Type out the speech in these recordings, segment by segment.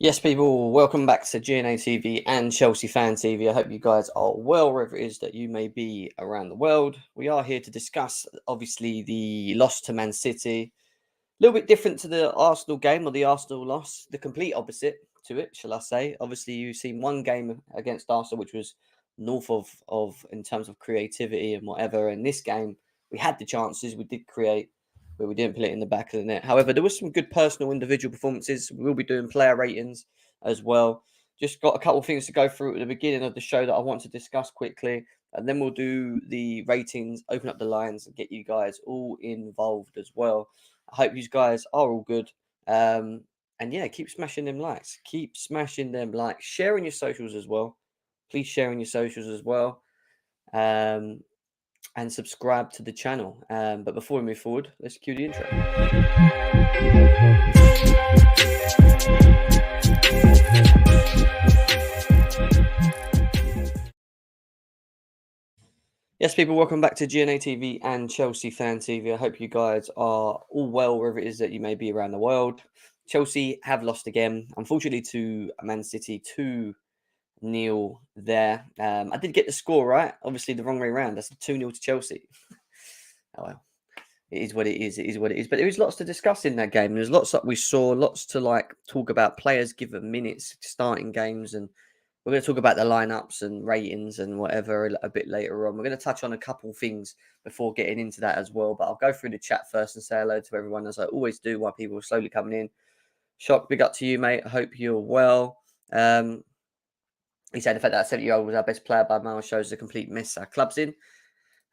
Yes, people, welcome back to GNA TV and Chelsea Fan TV. I hope you guys are well, wherever it is that you may be around the world. We are here to discuss, obviously, the loss to Man City. A little bit different to the Arsenal game or the Arsenal loss, the complete opposite to it, shall I say. Obviously, you've seen one game against Arsenal, which was north of in terms of creativity and whatever. In this game, we had the chances, we did create, but we didn't put it in the back of the net. However, there was some good personal individual performances. We will be doing player ratings as well. Just got a couple of things to go through at the beginning of the show that I want to discuss quickly. And then we'll do the ratings, open up the lines, and get you guys all involved as well. I hope you guys are all good. And yeah, keep smashing them likes. Keep smashing them likes. Sharing your socials as well. Please share on your socials as well. And subscribe to the channel. But before we move forward, let's cue the intro. Yes, people, welcome back to GNA TV and Chelsea Fan TV. I hope you guys are all well, wherever it is that you may be around the world. Chelsea have lost again, unfortunately, to Man City 2-0 there. I did get the score right. Obviously, the wrong way around. That's 2-0 to Chelsea. Oh, well. It is what it is. It is what it is. But there was lots to discuss in that game. There's lots that we saw, lots to talk about. Players given minutes, starting games, and we're going to talk about the lineups and ratings and whatever a bit later on. We're going to touch on a couple things before getting into that as well. But I'll go through the chat first and say hello to everyone, as I always do while people are slowly coming in. Shock, big up to you, mate. I hope you're well. He said the fact that 70-year-old was our best player by miles shows the complete mess our club's in.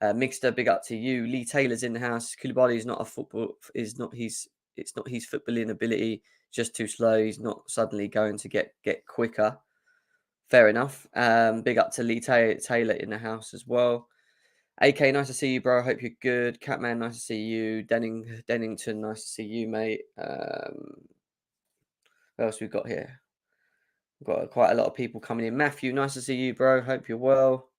Mixter, big up to you. Lee Taylor's in the house. Koulibaly is not a football. It's not his footballing ability. Just too slow. He's not suddenly going to get quicker. Fair enough. Big up to Lee Taylor in the house as well. AK, nice to see you, bro. I hope you're good. Catman, nice to see you. Dennington, nice to see you, mate. What else we got here? We've got quite a lot of people coming in. Matthew, nice to see you, bro. Hope you're well.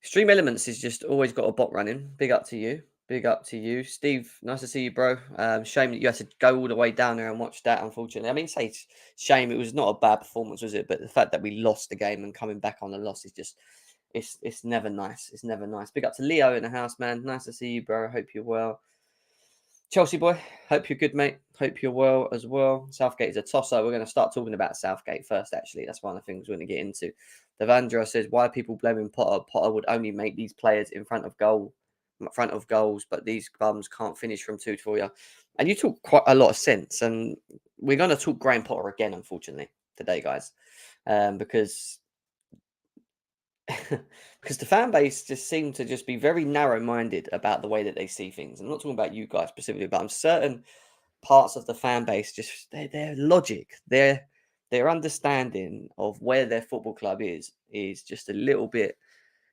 Stream Elements is just always got a bot running. Big up to you. Big up to you. Steve, nice to see you, bro. Shame that you had to go all the way down there and watch that, unfortunately. I mean, say shame. It was not a bad performance, was it? But the fact that we lost the game and coming back on the loss is just, it's never nice. It's never nice. Big up to Leo in the house, man. Nice to see you, bro. Hope you're well. Chelsea boy, hope you're good, mate. Hope you're well as well. Southgate is a tosser. We're going to start talking about Southgate first, actually. That's one of the things we're going to get into. Devandra says, why are people blaming Potter? Potter would only make these players in front of goals, but these bums can't finish from 2 to 4 yards. And you talk quite a lot of sense. And we're going to talk Graham Potter again, unfortunately, today, guys. Because the fan base just seem to just be very narrow-minded about the way that they see things. I'm not talking about you guys specifically, but I'm certain parts of the fan base, just their logic, their understanding of where their football club is just a little bit,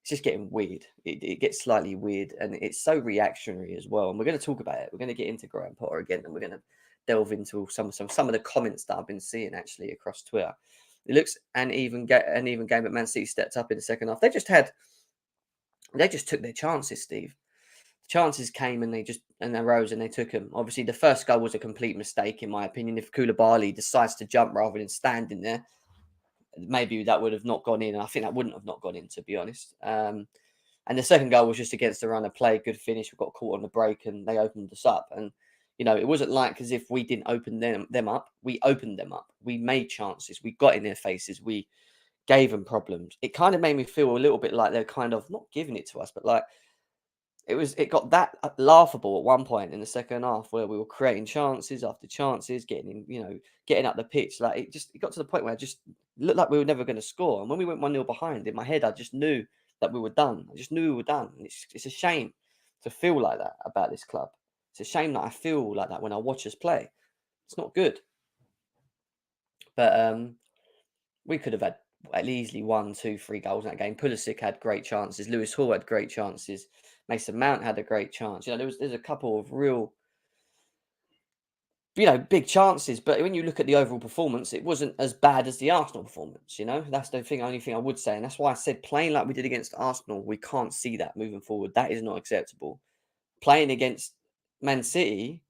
it's just getting weird. It gets slightly weird, and it's so reactionary as well. And we're going to talk about it. We're going to get into Graham Potter again, and we're going to delve into some of the comments that I've been seeing actually across Twitter. It looks an even game, but Man City stepped up in the second half. They just took their chances, Steve. The chances came and they rose and they took them. Obviously, the first goal was a complete mistake, in my opinion. If Koulibaly decides to jump rather than standing there, maybe that would have not gone in. And I think that wouldn't have not gone in, to be honest. And the second goal was just against the run of play. Good finish. We got caught on the break and they opened us up. And it wasn't like as if we didn't open them up. We opened them up. We made chances. We got in their faces. We gave them problems. It kind of made me feel a little bit like they're kind of not giving it to us, but like it got that laughable at one point in the second half where we were creating chances after chances, getting up the pitch. Like it got to the point where it just looked like we were never going to score. And when we went 1-0 behind, in my head, I just knew that we were done. I just knew we were done. And it's a shame to feel like that about this club. It's a shame that I feel like that when I watch us play. It's not good. But we could have had at easily 1, 2, 3 goals in that game. Pulisic had great chances. Lewis Hall had great chances. Mason Mount had a great chance. There's a couple of real, big chances. But when you look at the overall performance, it wasn't as bad as the Arsenal performance. That's the only thing I would say. And that's why I said playing like we did against Arsenal, we can't see that moving forward. That is not acceptable. Playing against Man City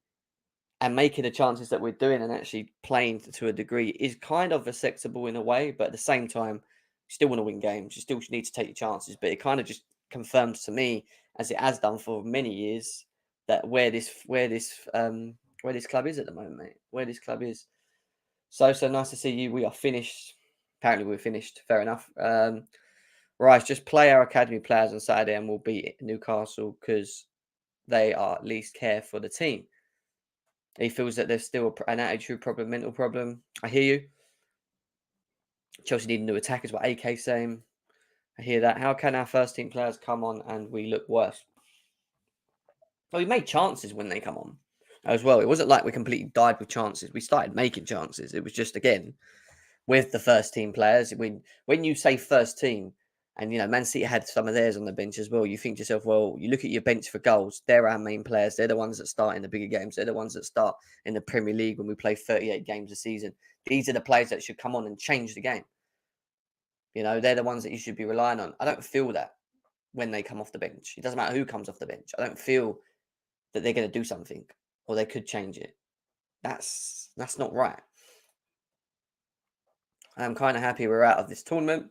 and making the chances that we're doing and actually playing to a degree is kind of acceptable in a way, but at the same time, you still want to win games. You still need to take your chances. But it kind of just confirms to me, as it has done for many years, that where this club is at the moment, mate. Where this club is. So nice to see you. We are finished. Apparently, we're finished. Fair enough. Right, just play our academy players on Saturday, and we'll beat Newcastle because they are at least care for the team. He feels that there's still an attitude problem, mental problem. I hear you. Chelsea need a new attack, is what AK's saying. I hear that. How can our first team players come on and we look worse? Well, we made chances when they come on as well. It wasn't like we completely died with chances. We started making chances. It was just, again, with the first team players. When you say first team, and Man City had some of theirs on the bench as well, you think to yourself, well, you look at your bench for goals. They're our main players. They're the ones that start in the bigger games. They're the ones that start in the Premier League when we play 38 games a season. These are the players that should come on and change the game. They're the ones that you should be relying on. I don't feel that when they come off the bench. It doesn't matter who comes off the bench. I don't feel that they're going to do something or they could change it. That's not right. I'm kind of happy we're out of this tournament.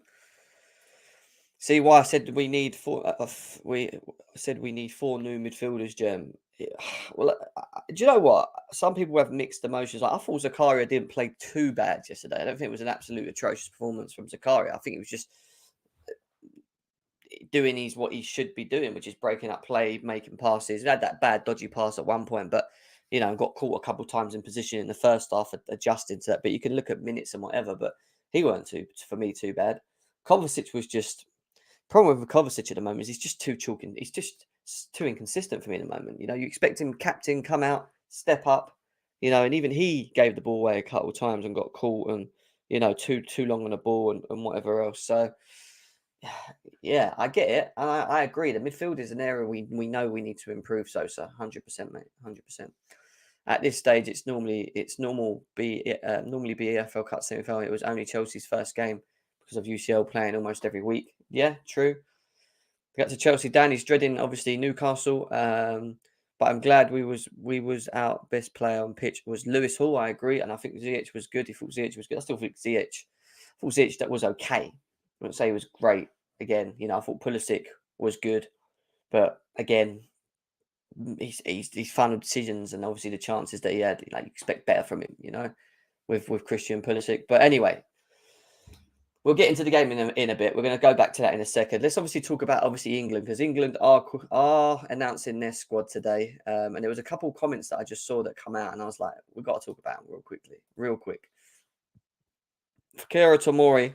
See why I said we need four. We said we need 4 new midfielders, Gem. Yeah. Well, do you know what? Some people have mixed emotions. Like, I thought Zakaria didn't play too bad yesterday. I don't think it was an absolute atrocious performance from Zakaria. I think it was just doing what he should be doing, which is breaking up play, making passes. He had that bad, dodgy pass at one point, but got caught a couple of times in position in the first half, adjusting to that. But you can look at minutes and whatever. But he weren't too bad. Kovacic was just. Problem with Kovacic at the moment is he's just too chalky. He's just too inconsistent for me at the moment. You expect him captain, come out, step up. And even he gave the ball away a couple of times and got caught and too long on the ball and whatever else. So yeah, I get it. And I agree. The midfield is an area we know we need to improve. Sosa, 100%, mate, 100%. At this stage, normally be EFL Cup semi-final. It was only Chelsea's first game because of UCL playing almost every week. Yeah, true. We got to Chelsea. Danny's dreading obviously Newcastle, but I'm glad we was our best player on pitch was Lewis Hall. I agree, and I think Ziyech was good. He thought Ziyech was good. I still think Ziyech that was okay. I wouldn't say he was great. Again, I thought Pulisic was good, but again, his final decisions and obviously the chances that he had, you expect better from him, with Christian Pulisic. But anyway, we'll get into the game in a bit. We're going to go back to that in a second. Let's obviously talk about England, because England are announcing their squad today. And there was a couple of comments that I just saw that come out, and I was like, we've got to talk about them real quick. Fikayo Tomori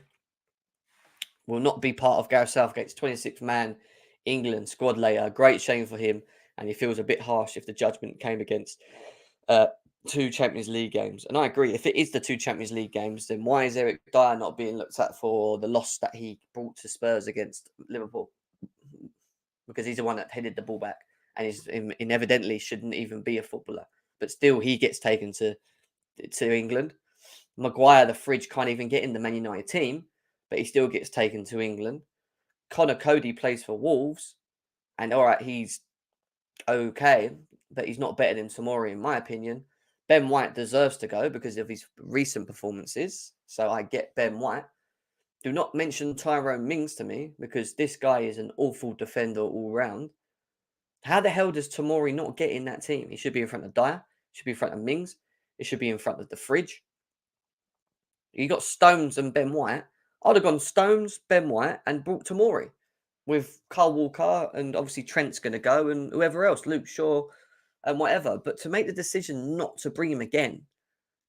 will not be part of Gareth Southgate's 26th man England squad later. Great shame for him, and he feels a bit harsh if the judgment came against 2 Champions League games. And I agree, if it is the 2 Champions League games, then why is Eric Dyer not being looked at for the loss that he brought to Spurs against Liverpool? Because he's the one that headed the ball back and is evidently shouldn't even be a footballer. But still, he gets taken to England. Maguire, the fridge, can't even get in the Man United team, but he still gets taken to England. Connor Cody plays for Wolves, and all right, he's okay, but he's not better than Tomori, in my opinion. Ben White deserves to go because of his recent performances, so I get Ben White. Do not mention Tyrone Mings to me, because this guy is an awful defender all round. How the hell does Tomori not get in that team? He should be in front of Dyer, he should be in front of Mings, he should be in front of the fridge. You got Stones and Ben White. I'd have gone Stones, Ben White, and brought Tomori with Carl Walker, and obviously Trent's going to go, and whoever else, Luke Shaw, and whatever. But to make the decision not to bring him again,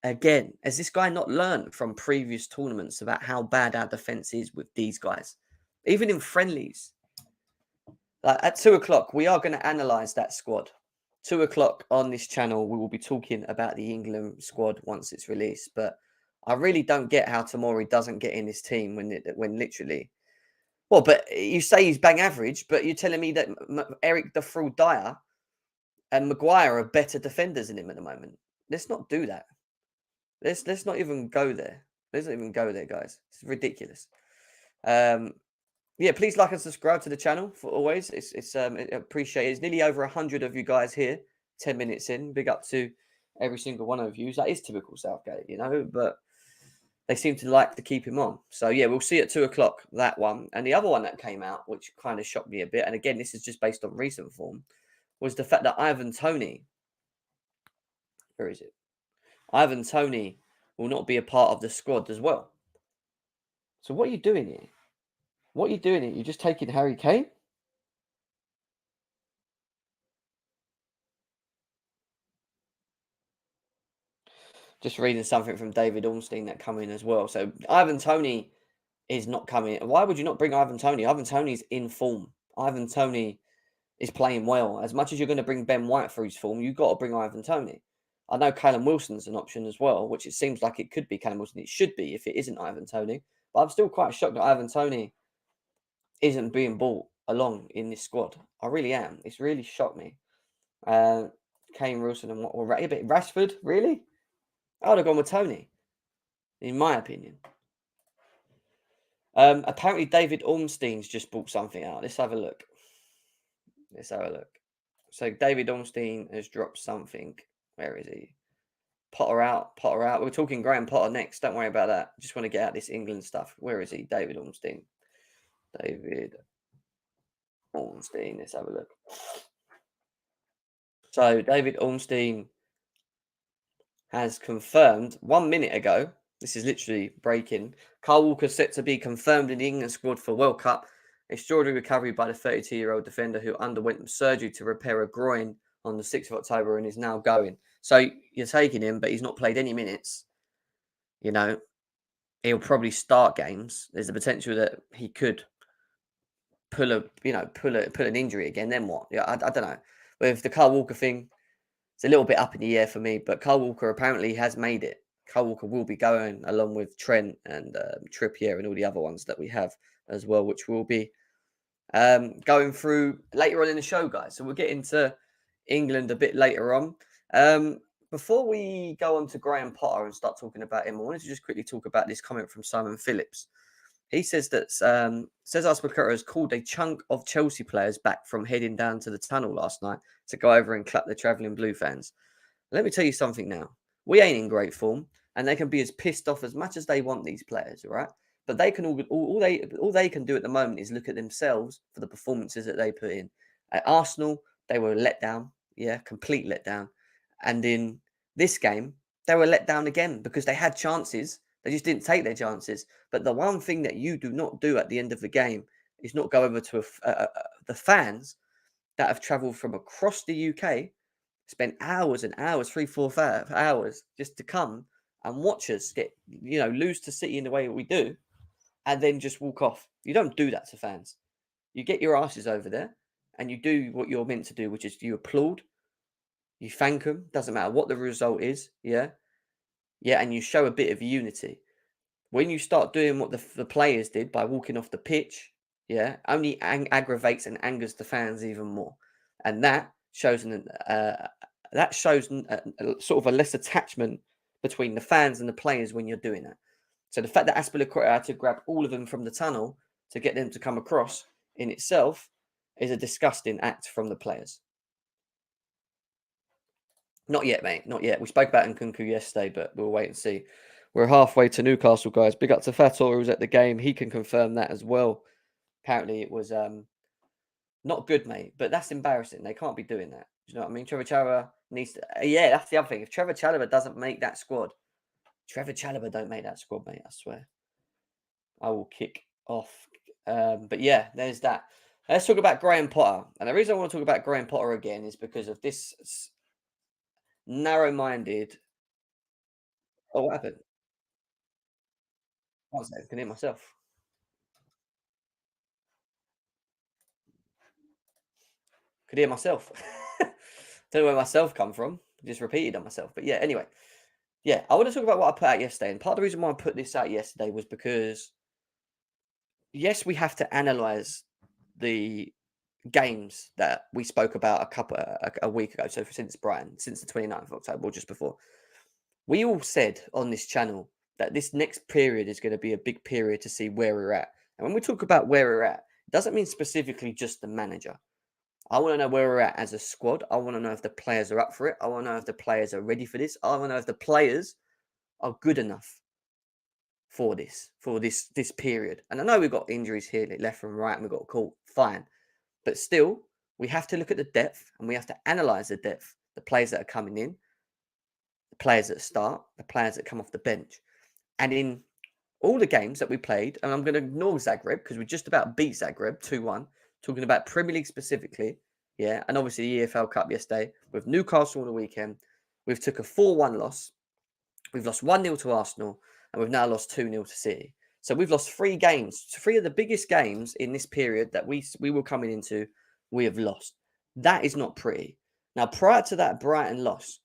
has this guy not learned from previous tournaments about how bad our defence is with these guys? Even in friendlies. Like at 2:00, we are going to analyse that squad. 2:00 on this channel, we will be talking about the England squad once it's released. But I really don't get how Tomori doesn't get in this team when literally. Well, but you say he's bang average, but you're telling me that Eric the Fraud Dyer and Maguire are better defenders than him at the moment. Let's not do that. Let's not even go there. Let's not even go there, guys. It's ridiculous. Yeah, please like and subscribe to the channel for always. It's appreciated. It's nearly over 100 of you guys here. 10 minutes in. Big up to every single one of you. That is typical Southgate, you know, but they seem to like to keep him on. So yeah, we'll see at 2 o'clock that one. And the other one that came out, which kind of shocked me a bit, and again, this is just based on recent form, was the fact that Ivan Tony, where is it? Ivan Tony will not be a part of the squad as well. So what are you doing here? What are you doing here? You're just taking Harry Kane? Just reading something from David Ornstein that come in as well. So Ivan Tony is not coming. Why would you not bring Ivan Tony? Ivan Tony's in form. Ivan Tony is playing well. As much as you're going to bring Ben White for his form, you've got to bring Ivan Tony. I know Callum Wilson's an option as well, which it seems like it could be Callum Wilson. It should be if it isn't Ivan Tony. But I'm still quite shocked that Ivan Tony isn't being brought along in this squad. I really am. It's really shocked me. Uh, Kane, Wilson, and a bit Rashford, really? I would have gone with Tony, in my opinion. Apparently, David Ornstein's just brought something out. Let's have a look. Let's have a look. So David Ornstein has dropped something. Where is he? Potter out, Potter out. We're talking Graham Potter next. Don't worry about that. Just want to get out this England stuff. Where is he? David Ornstein. David Ornstein. Let's have a look. So David Ornstein has confirmed 1 minute ago. This is literally breaking. Kyle Walker set to be confirmed in the England squad for World Cup. Extraordinary recovery by the 32-year-old defender who underwent surgery to repair a groin on the 6th of October and is now going. So you're taking him, but he's not played any minutes. You know, he'll probably start games. There's a potential that he could pull an injury again. Then what? Yeah, I don't know. With the Kyle Walker thing, it's a little bit up in the air for me. But Kyle Walker apparently has made it. Kyle Walker will be going along with Trent and Trippier and all the other ones that we have as well, which will be going through later on in the show, guys. So we'll get into England a bit later on. Before we go on to Graham Potter and start talking about him, I wanted to just quickly talk about this comment from Simon Phillips. He says that Cesar Azpilicueta has called a chunk of Chelsea players back from heading down to the tunnel last night to go over and clap the travelling blue fans. Let me tell you something now. We ain't in great form, and they can be as pissed off as much as they want, these players, right? But they can all they can do at the moment is look at themselves for the performances that they put in. At Arsenal, they were let down, complete letdown. And in this game, they were let down again because they had chances. They just didn't take their chances. But the one thing that you do not do at the end of the game is not go over to the fans that have travelled from across the UK, spent hours and hours, 3, 4, 5 hours just to come and watch us get, lose to City in the way that we do, and then just walk off. You don't do that to fans. You get your asses over there and you do what you're meant to do, which is you applaud, you thank them, doesn't matter what the result is, and you show a bit of unity. When you start doing what the players did by walking off the pitch, only aggravates and angers the fans even more, and that shows sort of a less attachment between the fans and the players when you're doing that. So the fact that Azpilicueta had to grab all of them from the tunnel to get them to come across in itself is a disgusting act from the players. Not yet, mate. Not yet. We spoke about Nkunku yesterday, but we'll wait and see. We're halfway to Newcastle, guys. Big up to Fator, who was at the game. He can confirm that as well. Apparently, it was not good, mate. But that's embarrassing. They can't be doing that. Do you know what I mean? Trevor Chalobah needs to... yeah, that's the other thing. If Trevor Chalobah doesn't make that squad, Trevor Chalobah don't make that squad, mate. I swear. I will kick off. But yeah, there's that. Let's talk about Graham Potter. And the reason I want to talk about Graham Potter again is because of this narrow-minded... Oh, what happened? One second, I can hear myself. Could hear myself. Don't know where myself come from. Just repeated on myself. But yeah, anyway. Yeah, I want to talk about what I put out yesterday. And part of the reason why I put this out yesterday was because, yes, we have to analyse the games that we spoke about a week ago. So since Brighton, since the 29th of October, or just before. We all said on this channel that this next period is going to be a big period to see where we're at. And when we talk about where we're at, it doesn't mean specifically just the manager. I want to know where we're at as a squad. I want to know if the players are up for it. I want to know if the players are ready for this. I want to know if the players are good enough for this period. And I know we've got injuries here, left and right, and we've got caught. Fine. But still, we have to look at the depth and we have to analyze the depth, the players that are coming in, the players that start, the players that come off the bench. And in all the games that we played, and I'm going to ignore Zagreb because we just about beat Zagreb 2-1, talking about Premier League specifically, yeah, and obviously the EFL Cup yesterday with Newcastle on the weekend. We've took a 4-1 loss. We've lost 1-0 to Arsenal, and we've now lost 2-0 to City. So we've lost 3 games, 3 of the biggest games in this period that we were coming into, we have lost. That is not pretty. Now, prior to that Brighton loss,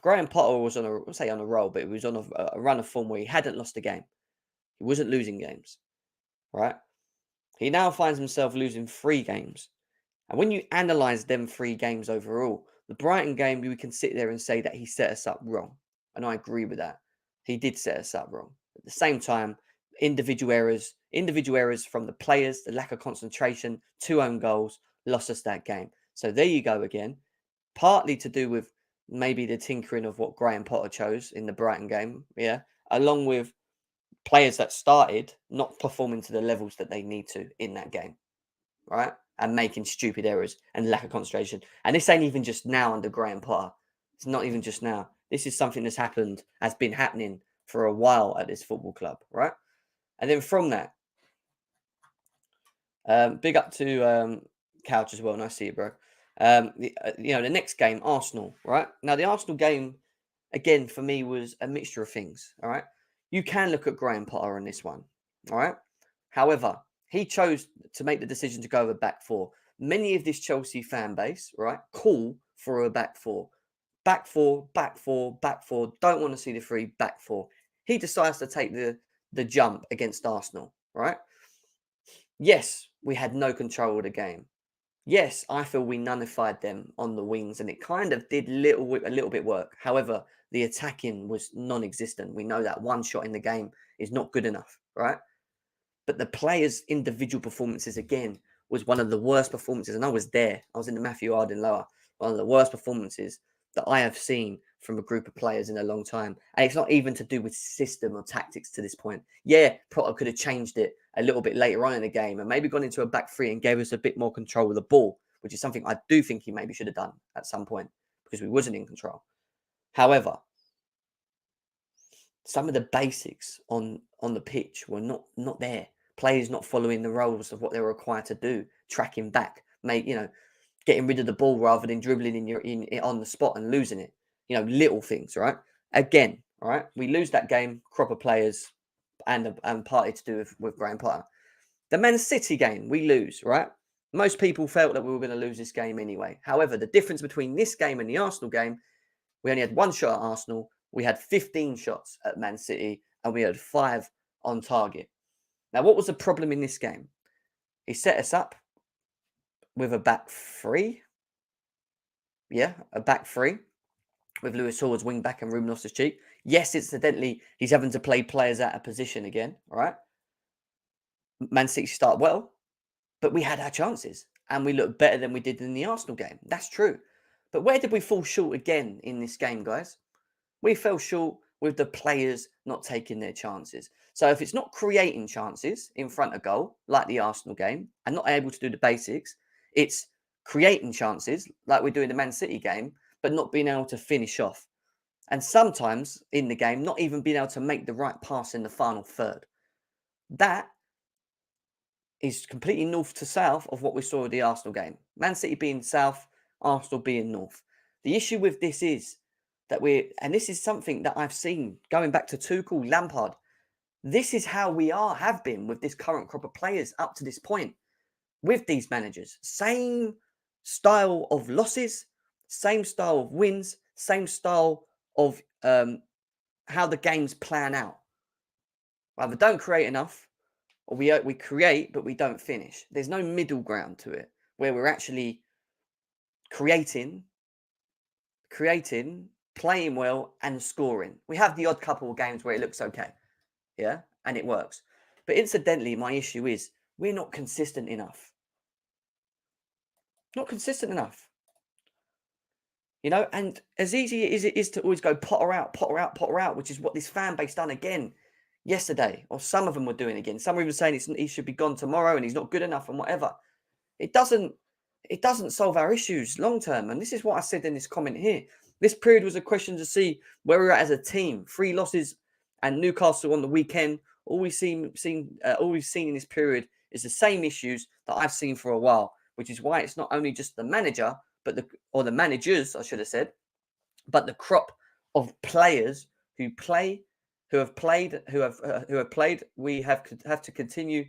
Graham Potter was on a roll, but it was on a run of form where he hadn't lost a game. He wasn't losing games, right? He now finds himself losing 3 games. And when you analyze them 3 games overall, the Brighton game, we can sit there and say that he set us up wrong. And I agree with that. He did set us up wrong. At the same time, individual errors from the players, the lack of concentration, 2 own goals lost us that game. So there you go again. Partly to do with maybe the tinkering of what Graham Potter chose in the Brighton game, yeah, along with players that started not performing to the levels that they need to in that game, right? And making stupid errors and lack of concentration. And this ain't even just now under Graham Potter. It's not even just now. This is something that's has been happening for a while at this football club, right? And then from that, big up to Couch as well. Nice to see you, bro. The next game, Arsenal, right? Now, the Arsenal game, again, for me, was a mixture of things, all right? You can look at Graham Potter on this one, all right? However, he chose to make the decision to go with a back 4. Many of this Chelsea fan base, right, call for a back 4. Back 4, back 4, back 4. Don't want to see the 3, back 4. He decides to take the jump against Arsenal, right? Yes, we had no control of the game. Yes, I feel we nullified them on the wings, and it kind of did a little bit work. However, the attacking was non-existent. We know that one shot in the game is not good enough, right? But the players' individual performances again was one of the worst performances, and I was there. I was in the Matthew Arden lower. One of the worst performances that I have seen from a group of players in a long time. And it's not even to do with system or tactics to this point. Yeah, Potter could have changed it a little bit later on in the game and maybe gone into a back 3 and gave us a bit more control of the ball, which is something I do think he maybe should have done at some point because we wasn't in control. However, some of the basics on the pitch were not there. Players not following the roles of what they were required to do, tracking back, getting rid of the ball rather than dribbling in on the spot and losing it. Little things, right? Again, all right, we lose that game, crop of players, and partly to do with Graham Potter. The Man City game, we lose, right? Most people felt that we were going to lose this game anyway. However, the difference between this game and the Arsenal game, we only had 1 shot at Arsenal. We had 15 shots at Man City, and we had 5 on target. Now, what was the problem in this game? He set us up with a back 3. Yeah, a back 3 with Lewis Hall as wing back and Ruben Loftus-Cheek. Yes, incidentally, he's having to play players out of position again, all right? Man City start well, but we had our chances and we looked better than we did in the Arsenal game. That's true. But where did we fall short again in this game, guys? We fell short with the players not taking their chances. So if it's not creating chances in front of goal, like the Arsenal game, and not able to do the basics, it's creating chances like we do in the Man City game, but not being able to finish off. And sometimes in the game, not even being able to make the right pass in the final third. That is completely north to south of what we saw with the Arsenal game. Man City being south, Arsenal being north. The issue with this is that and this is something that I've seen going back to Tuchel, Lampard. This is how we have been with this current crop of players up to this point with these managers. Same style of losses, same style of wins, same style of how the games plan out. Either don't create enough, or we create but we don't finish. There's no middle ground to it where we're actually creating, playing well, and scoring. We have the odd couple of games where it looks okay, yeah, and it works. But incidentally, my issue is we're not consistent enough. Not consistent enough. You know, and as easy as it is to always go Potter out, Potter out, Potter out, which is what this fan base done again yesterday, or some of them were doing again. Some were even saying he should be gone tomorrow and he's not good enough and whatever. It doesn't solve our issues long term. And this is what I said in this comment here. This period was a question to see where we're at as a team. 3 losses and Newcastle on the weekend. All we've seen in this period is the same issues that I've seen for a while, which is why it's not only just the manager, but the managers, I should have said, but the crop of players who have played. We have to continue.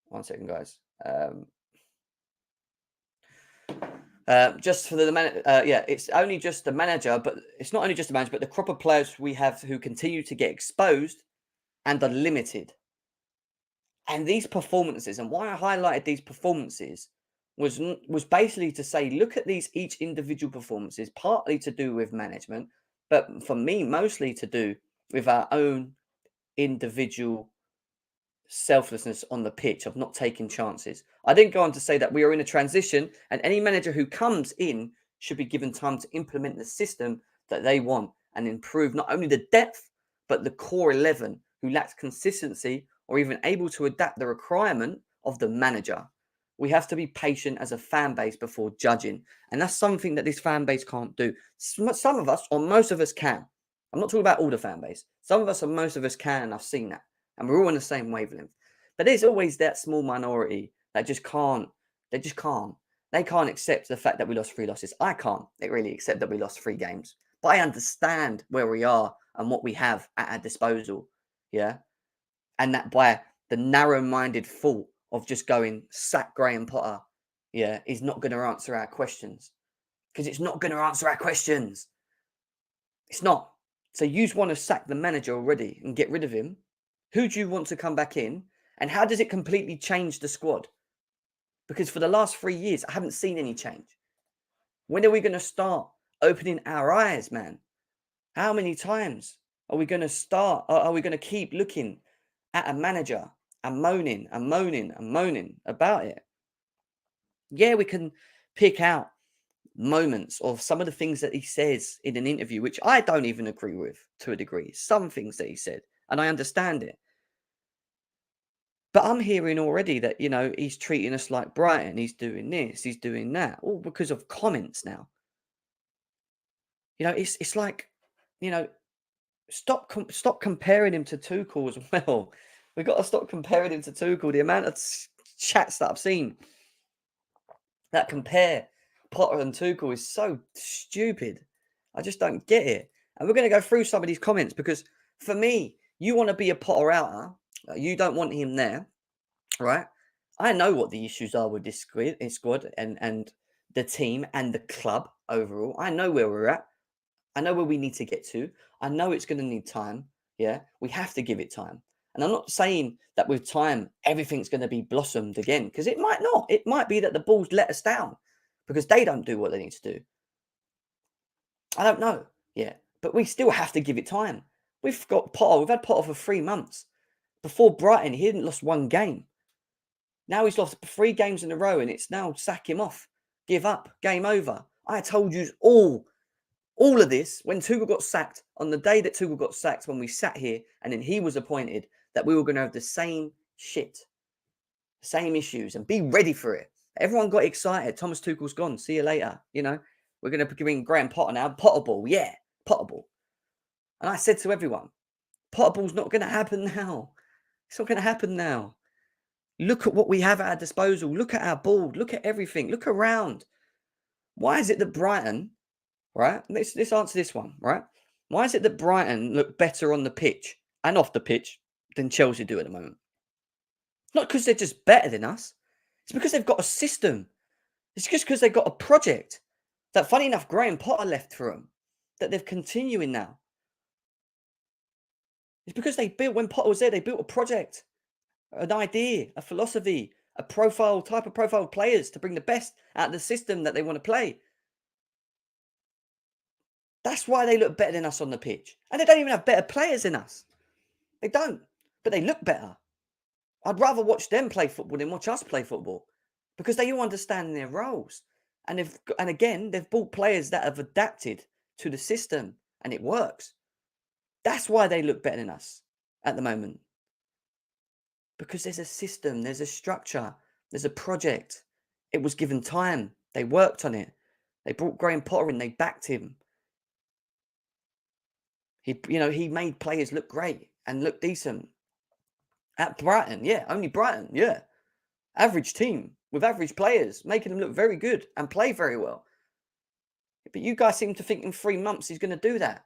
1 second, guys. Just for the it's only just the manager, but it's not only just the manager, but the crop of players we have who continue to get exposed and are limited. And these performances, and why I highlighted these performances was basically to say, look at these each individual performances, partly to do with management, but for me, mostly to do with our own individual selflessness on the pitch of not taking chances. I didn't go on to say that we are in a transition and any manager who comes in should be given time to implement the system that they want and improve not only the depth, but the core 11 who lacks consistency or even able to adapt the requirement of the manager. We have to be patient as a fan base before judging. And that's something that this fan base can't do. Some of us, or most of us, can. I'm not talking about all the fan base. Some of us, or most of us, can, and I've seen that. And we're all on the same wavelength. But there's always that small minority that just can't. They just can't. They can't accept the fact that we lost 3 losses. I can't really accept that we lost 3 games. But I understand where we are and what we have at our disposal. Yeah. And that by the narrow-minded thought of just going, sack Graham Potter, yeah, is not going to answer our questions. Because it's not going to answer our questions. It's not. So you want to sack the manager already and get rid of him. Who do you want to come back in? And how does it completely change the squad? Because for the last 3 years, I haven't seen any change. When are we going to start opening our eyes, man? How many times are we going to start? Are we going to keep looking at a manager and moaning and moaning and moaning about it? Yeah, we can pick out moments of some of the things that he says in an interview, which I don't even agree with to a degree. Some things that he said, and I understand it. But I'm hearing already that, you know, he's treating us like Brighton. He's doing this, he's doing that, all because of comments now. You know, it's like, you know, stop comparing him to Tuchel as well. We've got to stop comparing him to Tuchel. The amount of chats that I've seen that compare Potter and Tuchel is so stupid. I just don't get it. And we're going to go through some of these comments because for me, you want to be a Potter outer. You don't want him there, right? I know what the issues are with this squad and the team and the club overall. I know where we're at. I know where we need to get to. I know it's going to need time. Yeah, we have to give it time. And I'm not saying that with time, everything's going to be blossomed again, because it might not. It might be that the Bulls let us down because they don't do what they need to do. I don't know. Yeah, but we still have to give it time. We've got Potter. We've had Potter for 3 months. Before Brighton, he hadn't lost 1 game. Now he's lost 3 games in a row, and it's now sack him off. Give up. Game over. I told you all of this when Tuchel got sacked, on the day that Tuchel got sacked, when we sat here and then he was appointed, that we were going to have the same shit, same issues, and be ready for it. Everyone got excited. Thomas Tuchel's gone. See you later. You know, we're going to bring Graham Potter now. Potterball. Yeah, Potterball. And I said to everyone, Potterball's not going to happen now. It's not going to happen now. Look at what we have at our disposal. Look at our board. Look at everything. Look around. Why is it that Brighton, right? Let's answer this one, right? Why is it that Brighton look better on the pitch and off the pitch than Chelsea do at the moment? Not because they're just better than us. It's because they've got a system. It's just because they've got a project that, funny enough, Graham Potter left for them, that they're continuing now. It's because they built, when Potter was there, they built a project, an idea, a philosophy, a type of profile players to bring the best out of the system that they want to play. That's why they look better than us on the pitch. And they don't even have better players than us. They don't. But they look better. I'd rather watch them play football than watch us play football. Because they all understand their roles. And again, they've bought players that have adapted to the system and it works. That's why they look better than us at the moment. Because there's a system, there's a structure, there's a project. It was given time. They worked on it. They brought Graham Potter in, they backed him. He made players look great and look decent. At Brighton, yeah, only Brighton, yeah. Average team with average players, making them look very good and play very well. But you guys seem to think in 3 months he's going to do that.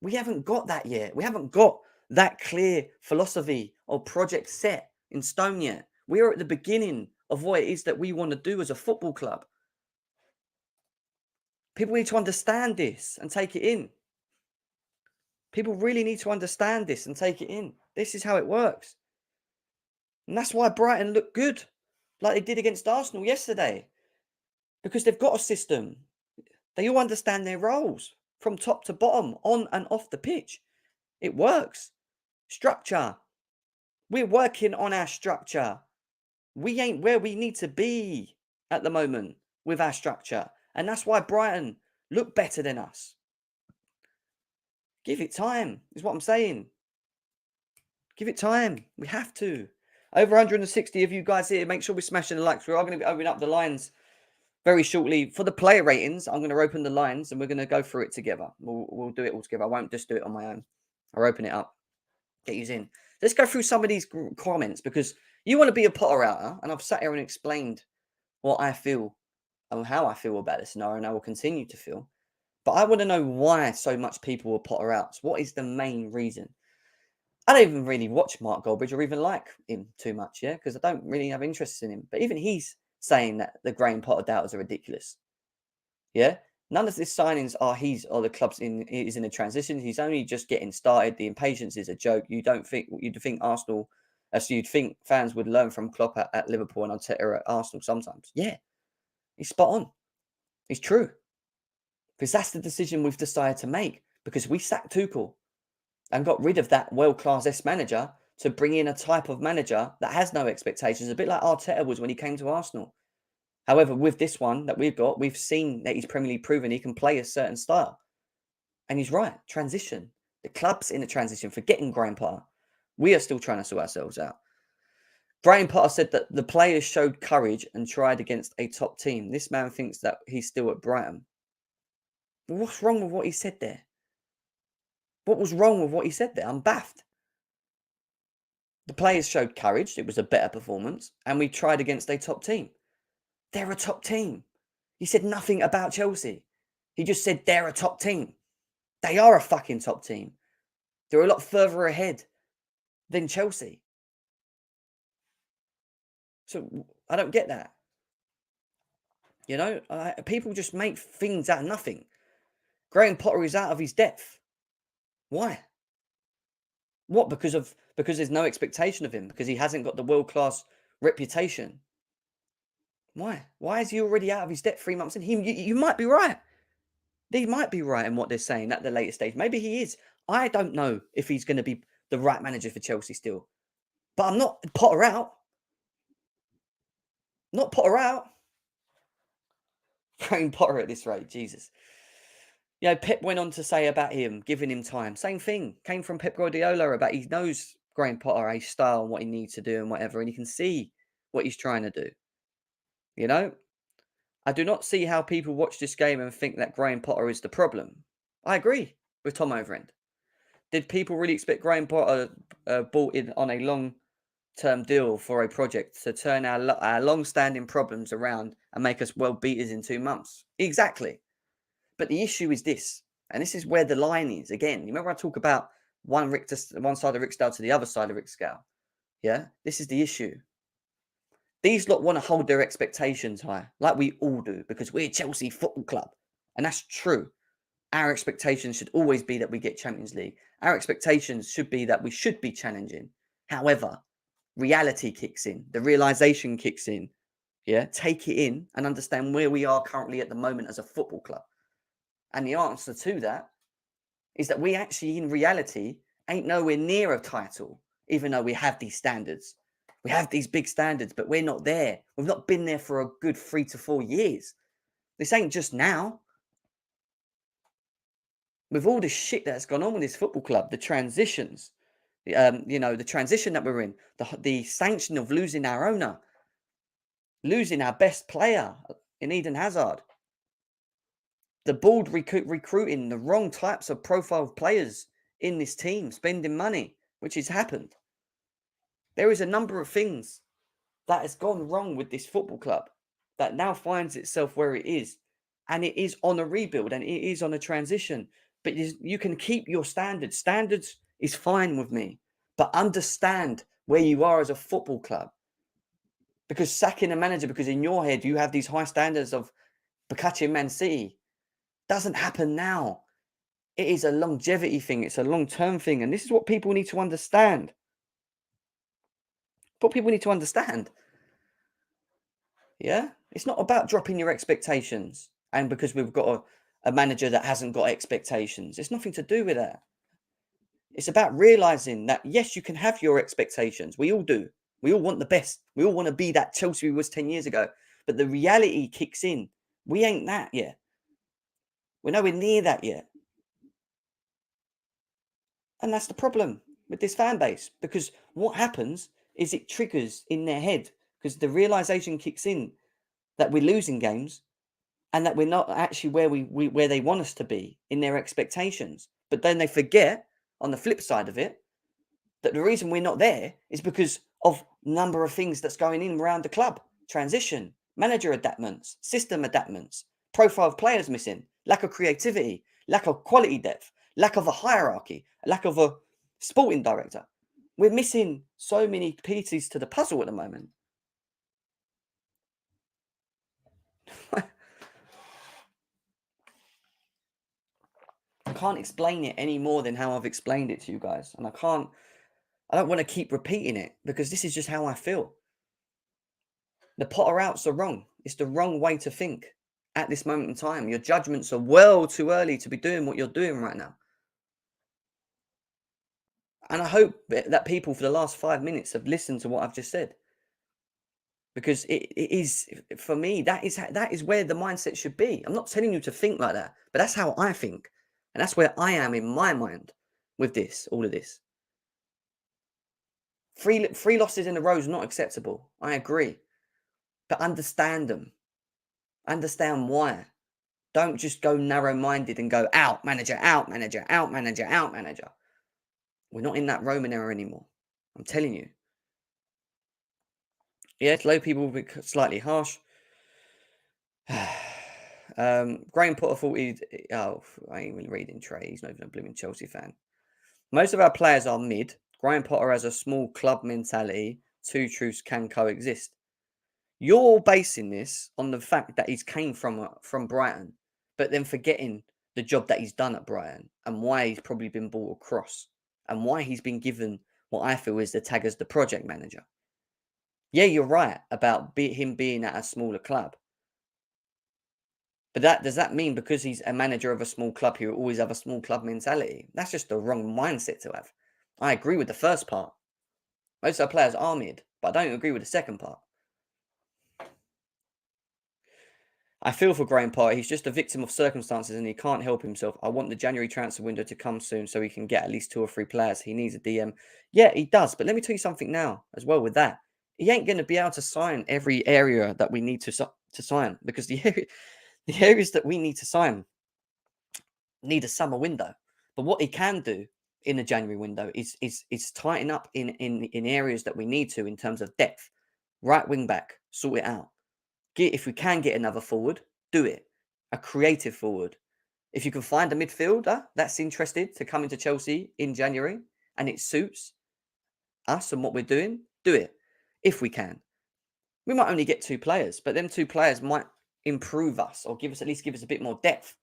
We haven't got that yet. We haven't got that clear philosophy or project set in stone yet. We are at the beginning of what it is that we want to do as a football club. People need to understand this and take it in. People really need to understand this and take it in. This is how it works. And that's why Brighton look good, like they did against Arsenal yesterday. Because they've got a system. They all understand their roles from top to bottom, on and off the pitch. It works. Structure. We're working on our structure. We ain't where we need to be at the moment with our structure. And that's why Brighton look better than us. Give it time, is what I'm saying. Give it time. We have to. Over 160 of you guys here. Make sure we're smashing the likes. We are going to be opening up the lines very shortly. For the player ratings, I'm going to open the lines and we're going to go through it together. We'll do it all together. I won't just do it on my own. I'll open it up. Get you in. Let's go through some of these comments because you want to be a Potter outer, and I've sat here and explained what I feel and how I feel about this scenario, and I will continue to feel. But I want to know why so much people are Potter outs. What is the main reason? I don't even really watch Mark Goldbridge or even like him too much, yeah, because I don't really have interest in him. But even he's saying that the Graham Potter doubters are ridiculous. Yeah, none of these signings are his or the club's is in a transition. He's only just getting started. The impatience is a joke. You'd think Arsenal, so you'd think fans would learn from Klopp at Liverpool and Arteta at Arsenal sometimes. Yeah, he's spot on. It's true. Because that's the decision we've decided to make. Because we sacked Tuchel and got rid of that world-class manager to bring in a type of manager that has no expectations, a bit like Arteta was when he came to Arsenal. However, with this one that we've got, we've seen that he's Premier League proven he can play a certain style. And he's right, transition. The club's in a transition, forgetting Graham Potter. We are still trying to sort ourselves out. Graham Potter said that the players showed courage and tried against a top team. This man thinks that he's still at Brighton. What's wrong with what he said there? What was wrong with what he said there? I'm baffed. The players showed courage. It was a better performance. And we tried against a top team. They're a top team. He said nothing about Chelsea. He just said they're a top team. They are a fucking top team. They're a lot further ahead than Chelsea. So I don't get that. People just make things out of nothing. Graham Potter is out of his depth. Why? What? Because there's no expectation of him, because he hasn't got the world-class reputation. Why? Why is he already out of his depth 3 months in? You might be right. They might be right in what they're saying at the later stage. Maybe he is. I don't know if he's going to be the right manager for Chelsea still. But I'm not Potter out. Not Potter out. Graham Potter at this rate, Jesus. Pep went on to say about him, giving him time. Same thing. Came from Pep Guardiola about he knows Graham Potter, his style and what he needs to do and whatever. And he can see what he's trying to do. I do not see how people watch this game and think that Graham Potter is the problem. I agree with Tom Overend. Did people really expect Graham Potter bought in on a long-term deal for a project to turn our long-standing problems around and make us world beaters in 2 months? Exactly. But the issue is this, and this is where the line is. Again, you remember I talk about one side of Rick scale to the other side of Rick scale? Yeah? This is the issue. These lot want to hold their expectations high, like we all do, because we're Chelsea Football Club. And that's true. Our expectations should always be that we get Champions League. Our expectations should be that we should be challenging. However, reality kicks in. The realization kicks in. Yeah, take it in and understand where we are currently at the moment as a football club. And the answer to that is that we actually, in reality, ain't nowhere near a title, even though we have these standards. We have these big standards, but we're not there. We've not been there for a good 3 to 4 years. This ain't just now. With all the shit that's gone on with this football club, the transitions, the transition that we're in, the sanction of losing our owner, losing our best player in Eden Hazard, the board recruiting the wrong types of profile players in this team, spending money, which has happened. There is a number of things that has gone wrong with this football club that now finds itself where it is. And it is on a rebuild and it is on a transition. But you can keep your standards. Standards is fine with me. But understand where you are as a football club. Because sacking a manager, because in your head you have these high standards of Bocaccia Man City, doesn't happen now. It is a longevity thing. It's a long-term thing. And this is what people need to understand. What people need to understand. Yeah? It's not about dropping your expectations. And because we've got a manager that hasn't got expectations. It's nothing to do with that. It's about realizing that, yes, you can have your expectations. We all do. We all want the best. We all want to be that Chelsea we was 10 years ago. But the reality kicks in. We ain't that yet. We're nowhere near that yet. And that's the problem with this fan base. Because what happens is it triggers in their head. Because the realization kicks in that we're losing games and that we're not actually where they want us to be in their expectations. But then they forget, on the flip side of it, that the reason we're not there is because of number of things that's going in around the club. Transition, manager adaptments, system adaptments, profile of players missing, lack of creativity, lack of quality depth, lack of a hierarchy, lack of a sporting director. We're missing so many pieces to the puzzle at the moment. I can't explain it any more than how I've explained it to you guys. And I don't want to keep repeating it because this is just how I feel. The Potter outs are wrong. It's the wrong way to think at this moment in time. Your judgments are well too early to be doing what you're doing right now. And I hope that people for the last 5 minutes have listened to what I've just said. Because it is, for me, that is where the mindset should be. I'm not telling you to think like that, but that's how I think. And that's where I am in my mind with all of this. Three losses in a row is not acceptable. I agree. But understand them. Understand why. Don't just go narrow-minded and go out manager, out manager, out manager, out manager. We're not in that Roman era anymore. I'm telling you. Yes, low people will be slightly harsh. Graham Potter thought I ain't even reading Trey. He's not even a blooming Chelsea fan. Most of our players are mid. Graham Potter has a small club mentality. Two truths can coexist. You're basing this on the fact that he's came from Brighton, but then forgetting the job that he's done at Brighton and why he's probably been brought across and why he's been given what I feel is the tag as the project manager. Yeah, you're right about him being at a smaller club. But does that mean because he's a manager of a small club, he'll always have a small club mentality? That's just the wrong mindset to have. I agree with the first part. Most of our players are mid, but I don't agree with the second part. I feel for Graham Potter. He's just a victim of circumstances and he can't help himself. I want the January transfer window to come soon so he can get at least 2 or 3 players. He needs a DM. Yeah, he does. But let me tell you something now as well with that. He ain't going to be able to sign every area that we need to sign because the areas that we need to sign need a summer window. But what he can do in the January window is tighten up in areas that we need to in terms of depth. Right wing back, sort it out. If we can get another forward, do it. A creative forward. If you can find a midfielder that's interested to come into Chelsea in January and it suits us and what we're doing, do it. If we can. We might only get 2 players, but them 2 players might improve us or at least give us a bit more depth.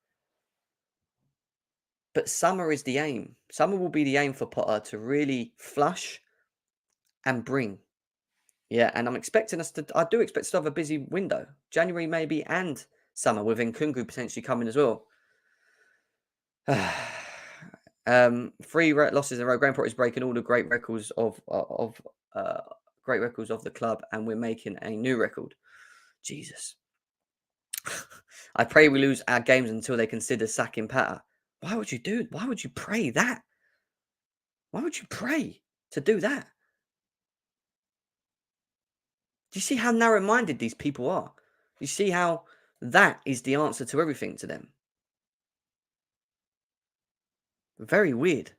But summer is the aim. Summer will be the aim for Potter to really flush and bring. Yeah, and I do expect us to have a busy window. January maybe and summer with Nkunku potentially coming as well. 3 losses in a row. Graham Potter is breaking all the great records of the club, and we're making a new record. Jesus. I pray we lose our games until they consider sacking Patter. Why would you do it? Why would you pray that? Why would you pray to do that? Do you see how narrow-minded these people are? You see how that is the answer to everything to them? Very weird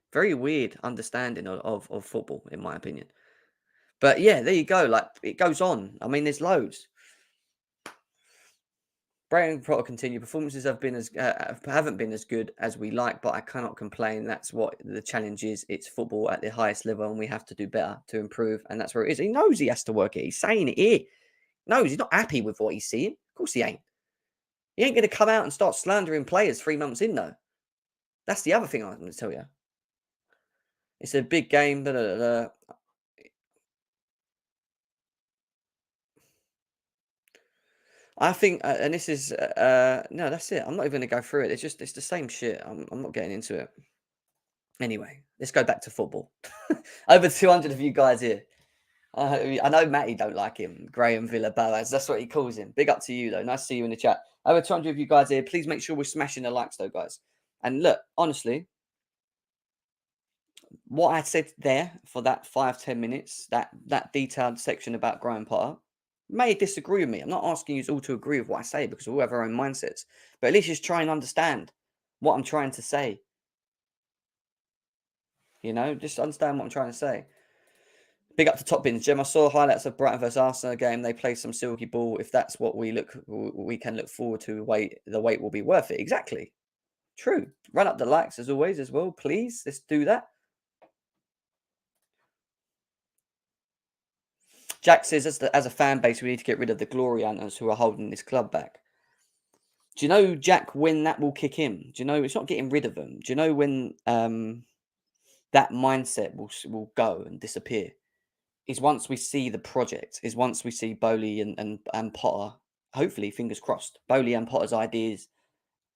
understanding of football, in my opinion. But yeah, there you go. Like it goes on. I mean, there's loads. Brayton Potter continue. Performances haven't been as good as we like, but I cannot complain. That's what the challenge is. It's football at the highest level, and we have to do better to improve. And that's where it is. He knows he has to work it. He's saying it here. Knows he's not happy with what he's seeing. Of course he ain't. He ain't going to come out and start slandering players 3 months in, though. That's the other thing I'm going to tell you. It's a big game. Blah, blah, blah. I think, and this is no, that's it. I'm not even going to go through it. It's the same shit. I'm not getting into it. Anyway, let's go back to football. Over 200 of you guys here. I know Matty don't like him. Graham Villa Boaz. That's what he calls him. Big up to you, though. Nice to see you in the chat. Over 200 of you guys here. Please make sure we're smashing the likes, though, guys. And look, honestly, what I said there for that 5-10 minutes, that detailed section about Graham Potter, may disagree with me. I'm not asking you all to agree with what I say because we all have our own mindsets. But at least just try and understand what I'm trying to say. You know, just understand what I'm trying to say. Big up to Top Bins, Jim. I saw highlights of Brighton versus Arsenal game. They played some silky ball. If that's what we can look forward to. The wait will be worth it. Exactly. True. Run up the likes as always as well, please. Let's do that. Jack says, as a fan base, we need to get rid of the glory hunters who are holding this club back. Do you know, Jack, when that will kick in? Do you know it's not getting rid of them? Do you know when that mindset will go and disappear? Is once we see the project, is once we see Bowley and Potter, hopefully, fingers crossed, Bowley and Potter's ideas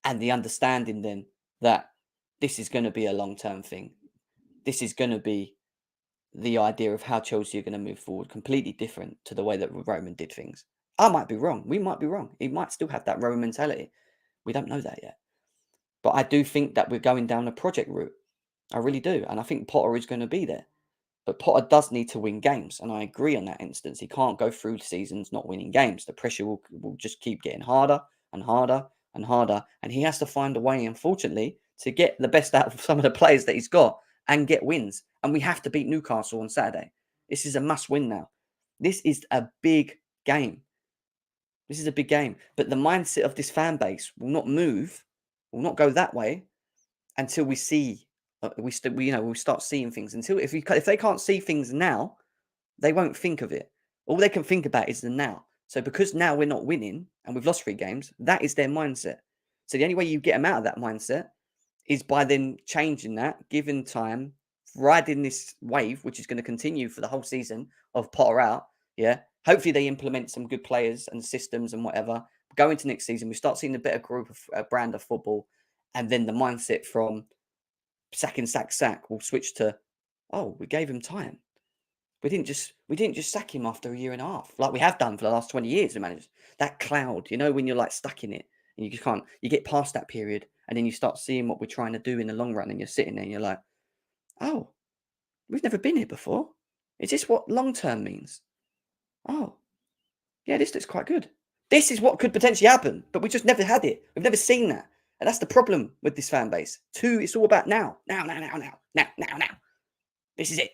and the understanding then that this is going to be a long-term thing. This is going to be the idea of how Chelsea are going to move forward, completely different to the way that Roman did things. I might be wrong. We might be wrong. He might still have that Roman mentality. We don't know that yet. But I do think that we're going down a project route. I really do. And I think Potter is going to be there. But Potter does need to win games, and I agree on that instance. He can't go through seasons not winning games. The pressure will just keep getting harder and harder and harder, and he has to find a way, unfortunately, to get the best out of some of the players that he's got and get wins. And we have to beat Newcastle on Saturday. This is a must-win now. This is a big game. This is a big game. But the mindset of this fan base will not move, will not go that way until we see we start seeing things. Until if they can't see things now, they won't think of it. All they can think about is the now. So because now we're not winning and we've lost 3 games, that is their mindset. So the only way you get them out of that mindset is by then changing that, giving time, riding this wave, which is going to continue for the whole season of Potter out. Yeah. Hopefully they implement some good players and systems and whatever. Go into next season, we start seeing a better group of brand of football, and then the mindset from sack will switch to, oh, we gave him time. We didn't just sack him after a year and a half, like we have done for the last 20 years. The managers, that cloud, when you're like stuck in it and you just can't, you get past that period and then you start seeing what we're trying to do in the long run, and you're sitting there and you're like, oh, we've never been here before. Is this what long term means? Oh, yeah, this looks quite good. This is what could potentially happen, but we just never had it. We've never seen that. And that's the problem with this fan base. It's all about now. Now. This is it.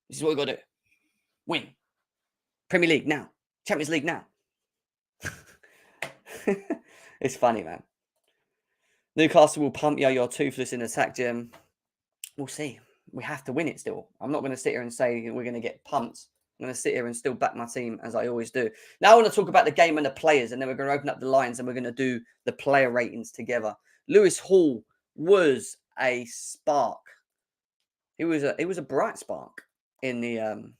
This is what we've got to do. Win. Premier League now. Champions League now. It's funny, man. Newcastle will pump you're toothless in attack, Jim. We'll see. We have to win it still. I'm not going to sit here and say we're going to get pumped. I'm going to sit here and still back my team as I always do. Now I want to talk about the game and the players, and then we're going to open up the lines and we're going to do the player ratings together. Lewis Hall was a spark. It was a bright spark in the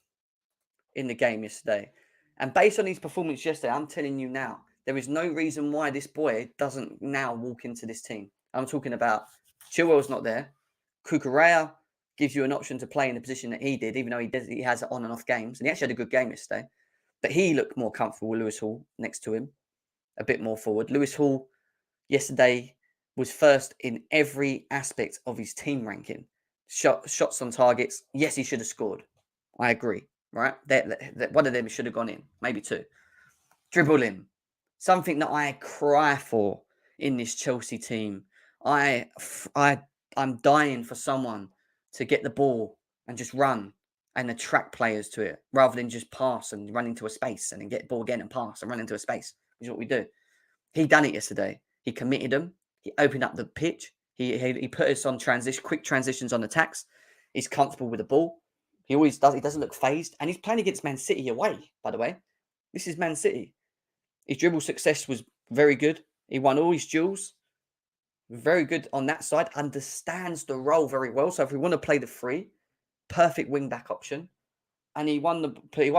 game yesterday. And based on his performance yesterday, I'm telling you now, there is no reason why this boy doesn't now walk into this team. I'm talking about Chilwell's not there. Kukurea gives you an option to play in the position that he did, even though he has on and off games. And he actually had a good game yesterday. But he looked more comfortable with Lewis Hall next to him, a bit more forward. Lewis Hall yesterday was first in every aspect of his team ranking. Shots on targets. Yes, he should have scored. I agree. Right? That one of them should have gone in. Maybe two. Dribbling. Something that I cry for in this Chelsea team. I'm dying for someone to get the ball and just run and attract players to it rather than just pass and run into a space and then get the ball again and pass and run into a space, which is what we do. He done it yesterday. He committed them. He opened up the pitch. He put us on quick transitions on attacks. He's comfortable with the ball. He always does. He doesn't look phased. And he's playing against Man City away, by the way. This is Man City. His dribble success was very good. He won all his duels. Very good on that side. Understands the role very well. So if we want to play the free, perfect wing back option. And he won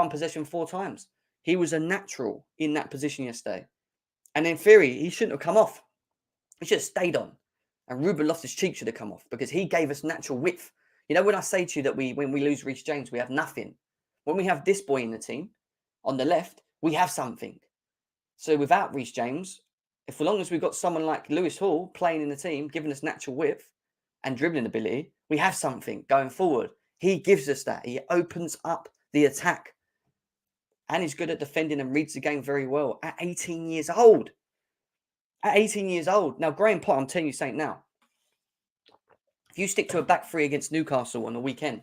possession 4 times. He was a natural in that position yesterday. And in theory, he shouldn't have come off. He should have stayed on. And Ruben Loftus-Cheek should have come off because he gave us natural width. You know, when I say to you that when we lose Reece James, we have nothing. When we have this boy in the team on the left, we have something. So without Reece James, as long as we've got someone like Lewis Hall playing in the team, giving us natural width and dribbling ability, we have something going forward. He gives us that. He opens up the attack. And he's good at defending and reads the game very well at 18 years old. At 18 years old. Now, Graham Potter, I'm telling you something now. If you stick to a back three against Newcastle on the weekend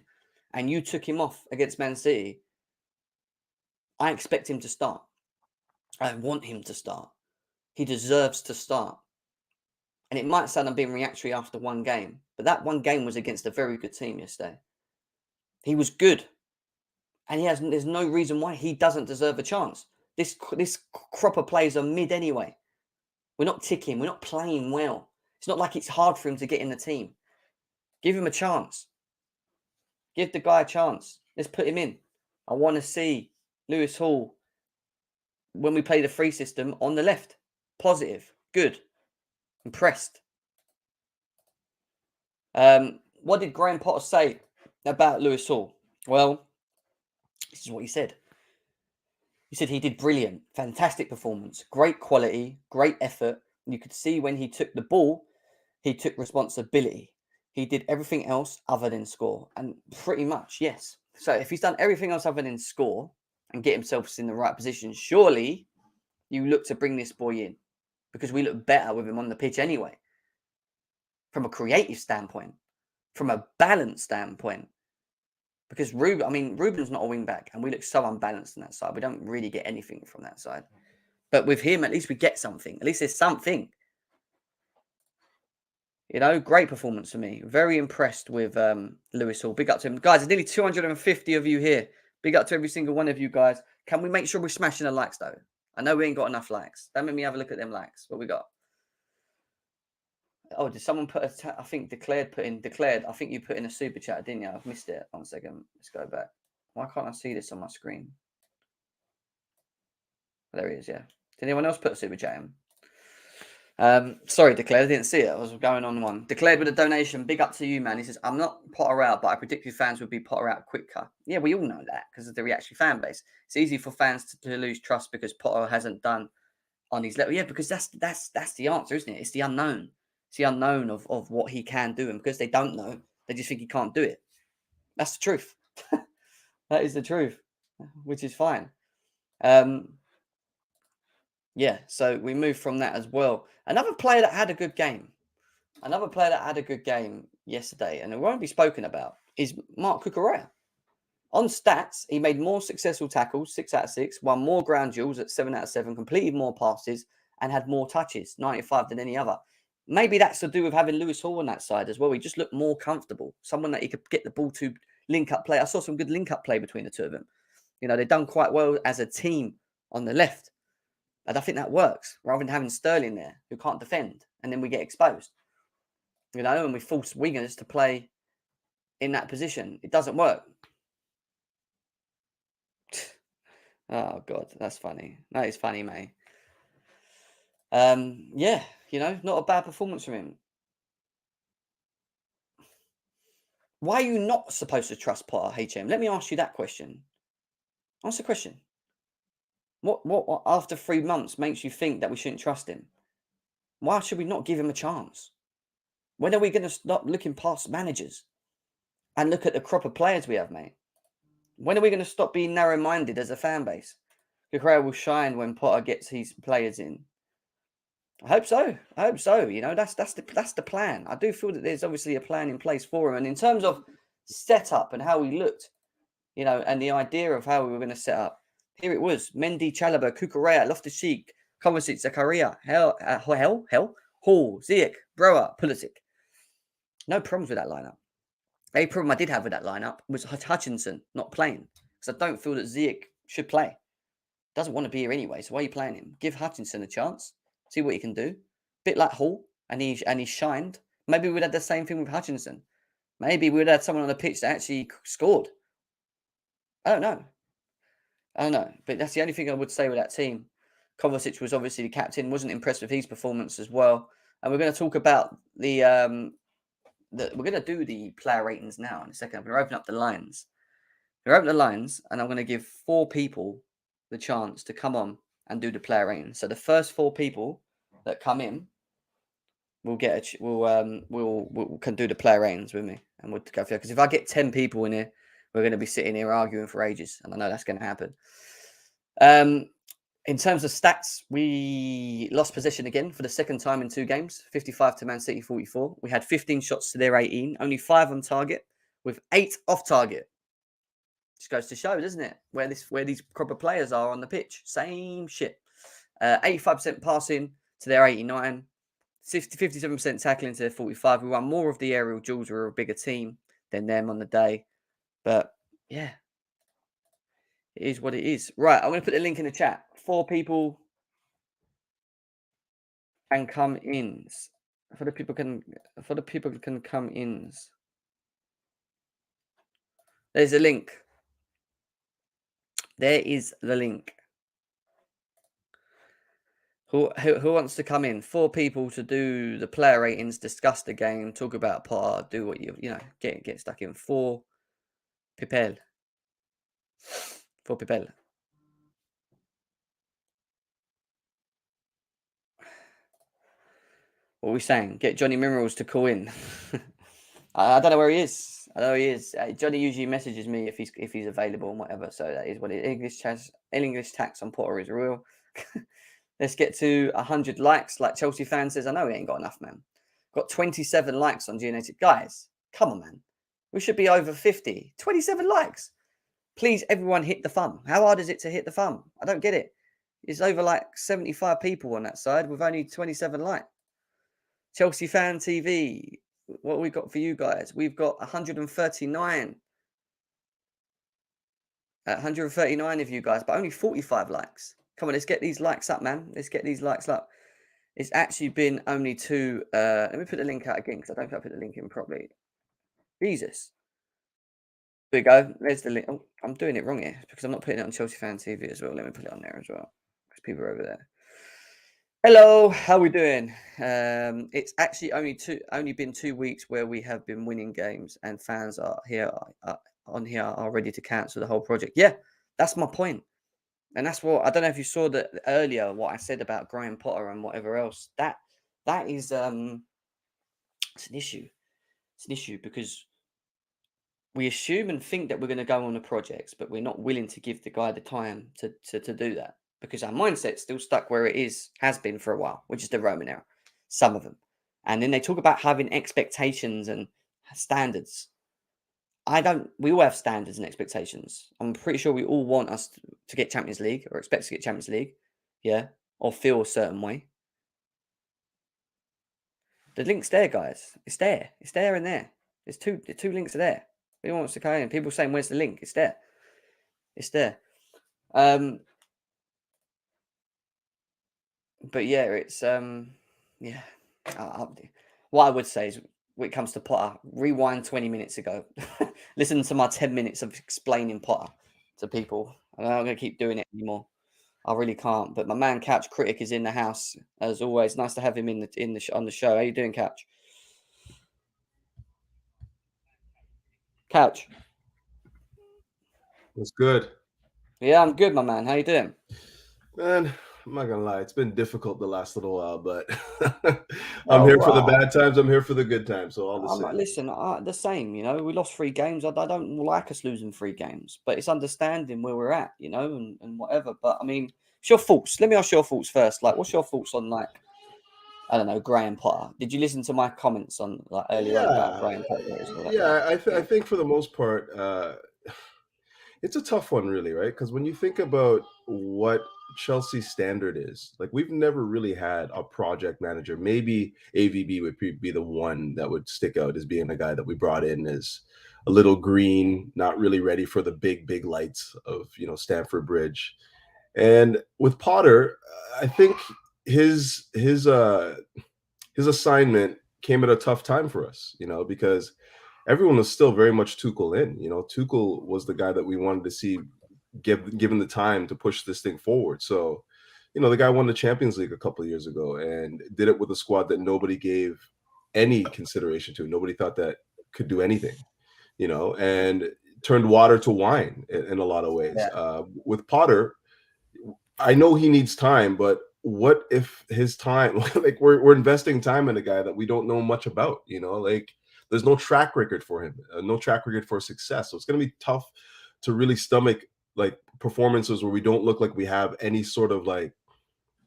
and you took him off against Man City, I expect him to start. I want him to start. He deserves to start. And it might sound I'm being reactionary after one game, but that one game was against a very good team yesterday. He was good. And there's no reason why he doesn't deserve a chance. This crop of players are mid anyway. We're not ticking. We're not playing well. It's not like it's hard for him to get in the team. Give him a chance. Give the guy a chance. Let's put him in. I want to see Lewis Hall, when we play the free system, on the left. Positive. Good. Impressed. What did Graham Potter say about Lewis Hall? Well, this is what he said. He said he did brilliant, fantastic performance, great quality, great effort. You could see when he took the ball, he took responsibility. He did everything else other than score. And pretty much, yes. So if he's done everything else other than score and get himself in the right position, surely you look to bring this boy in because we look better with him on the pitch anyway. From a creative standpoint, from a balance standpoint. Because Ruben's not a wing back, and we look so unbalanced on that side. We don't really get anything from that side. But with him, at least we get something. At least there's something. You know, great performance for me. Very impressed with Lewis Hall. Big up to him. Guys, there's nearly 250 of you here. Big up to every single one of you guys. Can we make sure we're smashing the likes, though? I know we ain't got enough likes. Don't make me have a look at them likes. What we got? Oh, did someone put I think Declared. I think you put in a super chat, didn't you? I've missed it. 1 second. Let's go back. Why can't I see this on my screen? There he is, yeah. Did anyone else put a super chat in? Sorry, Declared. I didn't see it. I was going on one. Declared with a donation. Big up to you, man. He says, I'm not Potter out, but I predicted fans would be Potter out quicker. Yeah, we all know that because of the reaction fan base. It's easy for fans to lose trust because Potter hasn't done on his level. Yeah, because that's the answer, isn't it? It's the unknown. It's the unknown of what he can do. And because they don't know, they just think he can't do it. That's the truth. That is the truth, which is fine. Yeah, so we move from that as well. Another player that had a good game. Yesterday, and it won't be spoken about, is Mark Cucurella. On stats, he made more successful tackles, 6 out of 6, won more ground duels at 7 out of 7, completed more passes, and had more touches, 95 than any other. Maybe that's to do with having Lewis Hall on that side as well. He just looked more comfortable. Someone that he could get the ball to link-up play. I saw some good link-up play between the two of them. You know, they've done quite well as a team on the left. And I think that works, rather than having Sterling there, who can't defend, and then we get exposed. You know, and we force wingers to play in that position. It doesn't work. Oh, God, that's funny. That is funny, mate. Yeah, you know, not a bad performance from him. Why are you not supposed to trust Potter, HM? Let me ask you that question. Ask the question. What after 3 months makes you think that we shouldn't trust him? Why should we not give him a chance? When are we going to stop looking past managers and look at the crop of players we have, mate? When are we going to stop being narrow-minded as a fan base? Cucurella will shine when Potter gets his players in. I hope so. I hope so. You know, that's the plan. I do feel that there's obviously a plan in place for him. And in terms of setup and how we looked, you know, and the idea of how we were going to set up, here it was: Mendy, Chalobah, Cucurella, Loftus-Cheek, Kovacic, Zakaria, Hall, Ziyech, Brower, Pulisic. No problems with that lineup. A problem I did have with that lineup was Hutchinson not playing, because I don't feel that Ziyech should play. Doesn't want to be here anyway, so why are you playing him? Give Hutchinson a chance, see what he can do. Bit like Hall, and he shined. Maybe we'd had the same thing with Hutchinson. Maybe we'd had someone on the pitch that actually scored. I don't know. But that's the only thing I would say with that team. Kovacic was obviously the captain. Wasn't impressed with his performance as well. And we're going to talk about we're going to do the player ratings now in a second. I'm going to open up the lines. We're open the lines, and I'm going to give 4 people the chance to come on and do the player ratings. So the first 4 people that come in will get can do the player ratings with me, and we'll go through. Because if I get 10 people in here, we're going to be sitting here arguing for ages, and I know that's going to happen. In terms of stats, we lost possession again for the second time in 2 games, 55 to Man City 44. We had 15 shots to their 18, only 5 on target, with 8 off target. Just goes to show, doesn't it, where these proper players are on the pitch. Same shit. 85% passing to their 89, 57% tackling to their 45. We won more of the aerial duels. We were a bigger team than them on the day. But yeah, it is what it is. Right, I'm going to put the link in the chat. 4 people can come in. For the people can come in. There's a link. There is the link. Who wants to come in? 4 people to do the player ratings, discuss the game, talk about Potter, do what you know, get stuck in. 4 people. 4 people. What are we saying? Get Johnny Minerals to call in. I don't know where he is. I know he is. Johnny usually messages me if he's available and whatever. So that is what it is. English tax on Potter is real. Let's get to 100 likes. Like Chelsea fan says, I know we ain't got enough, man. Got 27 likes on GNAT. Guys, come on, man. We should be over 50. 27 likes. Please, everyone, hit the thumb. How hard is it to hit the thumb? I don't get it. It's over like 75 people on that side with only 27 likes. Chelsea fan TV. What we got for you guys? We've got 139. 139 of you guys, but only 45 likes. Come on, let's get these likes up, man. Let's get these likes up. It's actually been only 2. Let me put the link out again because I don't think I put the link in properly. Jesus. There we go. There's the link. Oh, I'm doing it wrong here because I'm not putting it on Chelsea fan TV as well. Let me put it on there as well because people are over there. Hello, how are we doing? It's actually only been 2 weeks where we have been winning games, and fans are ready to cancel the whole project. Yeah, that's my point, and that's what I don't know if you saw that earlier. What I said about Graham Potter and whatever else. That is it's an issue. It's an issue because we assume and think that we're going to go on the projects, but we're not willing to give the guy the time to do that. Because our mindset's still stuck where it has been for a while, which is the Roman era, some of them. And then they talk about having expectations and standards. We all have standards and expectations. I'm pretty sure we all want us to get Champions League or expect to get Champions League, yeah, or feel a certain way. The link's there, guys. It's there. It's there and there. The 2 links are there. Anyone wants to come in? People saying, where's the link? It's there. It's there. But yeah, it's yeah. What I would say is, when it comes to Potter, rewind 20 minutes ago. Listen to my 10 minutes of explaining Potter to people. I'm not going to keep doing it anymore. I really can't. But my man Couch Critic is in the house as always. Nice to have him on the show. How you doing, Couch? Couch. What's good? Yeah, I'm good, my man. How you doing? Man, I'm not gonna lie, it's been difficult the last little while, but I'm Oh, here for the well, bad times. I'm here for the good times. So all the I'm not, same. listen, the same, we lost 3 games. I don't like us losing 3 games, but it's understanding where we're at, and whatever. But I mean, it's your thoughts. Let me ask your thoughts first. Like, what's your thoughts on, like, I don't know, Graham Potter? Did you listen to my comments on, like, earlier on about Yeah, Graham Potter and all that stuff? yeah. I Yeah. think for the most part, it's a tough one, really, right? Because when you think about what Chelsea's standard is, like we've never really had a project manager. Maybe AVB would be the one that would stick out as being the guy that we brought in as a little green, not really ready for the big lights of Stamford Bridge. And with Potter, I think his his uh his assignment came at a tough time for us, because everyone was still very much Tuchel in. Tuchel was the guy that we wanted to see given the time to push this thing forward. So, the guy won the Champions League a couple of years ago and did it with a squad that nobody gave any consideration to. Nobody thought that could do anything, and turned water to wine in a lot of ways. Yeah. With Potter, I know he needs time, but what if his time, like we're investing time in a guy that we don't know much about, like there's no track record for him, no track record for success. So it's going to be tough to really stomach like performances where we don't look like we have any sort of like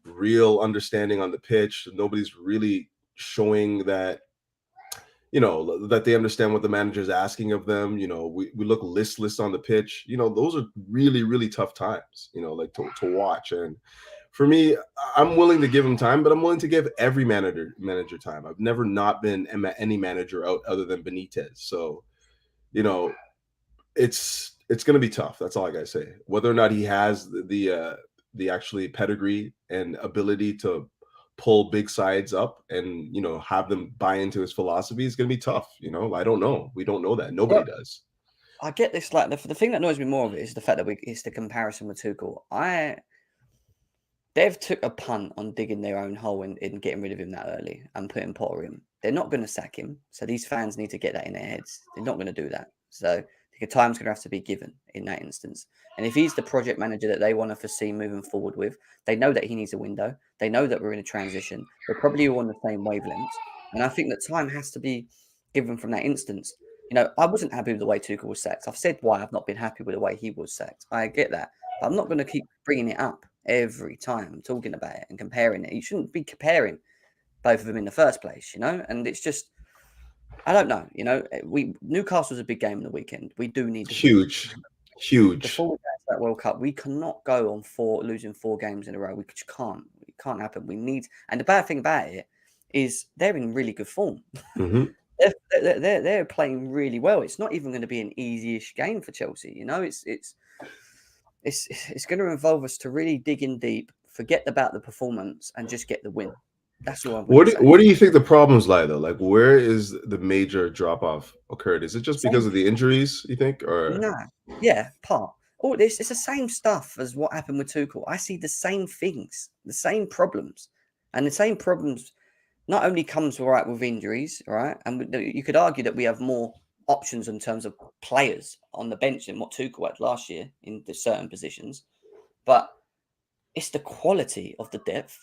real understanding on the pitch. Nobody's really showing that that they understand what the manager is asking of them. We look listless on the pitch. Those are really, really tough times, like to watch. And for me, I'm willing to give him time, but I'm willing to give every manager time. I've never not been any manager out other than Benitez. So, you know, it's going to be tough. That's all I gotta say. Whether or not he has the actually pedigree and ability to pull big sides up and have them buy into his philosophy is going to be tough. I don't know. We don't know that. Nobody Well, does. I get this. Like, the thing that annoys me more of it is the fact that it's the comparison with Tuchel. They've took a punt on digging their own hole in getting rid of him that early and putting Potter in. They're not going to sack him, so these fans need to get that in their heads. They're not going to do that. So the time's going to have to be given in that instance. And if he's the project manager that they want to foresee moving forward with, they know that he needs a window. They know that we're in a transition. We're probably all on the same wavelengths, and I think that time has to be given from that instance. I wasn't happy with the way Tuchel was sacked. I've said why I've not been happy with the way he was sacked. I get that. But I'm not going to keep bringing it up every time, talking about it and comparing it. You shouldn't be comparing both of them in the first place, And it's just, I don't know, Newcastle's a big game in the weekend. We do need to win Huge, huge. before we go to that World Cup. We cannot go on losing 4 games in a row. We just can't. It can't happen. We need, and the bad thing about it is they're in really good form. Hmm. They're playing really well. It's not even going to be an easy-ish game for Chelsea. It's going to involve us to really dig in deep, forget about the performance, and just get the win. That's all I'm going to say. What do you think the problems lie though? Like, where is the major drop off occurred? Is it just because Same, of the injuries? You think, or nah, yeah, part. All this, it's the same stuff as what happened with Tuchel. I see the same things, the same problems, and the same problems not only comes right with injuries, right, and you could argue that we have more options in terms of players on the bench than what Tuchel had last year in the certain positions, but it's the quality of the depth.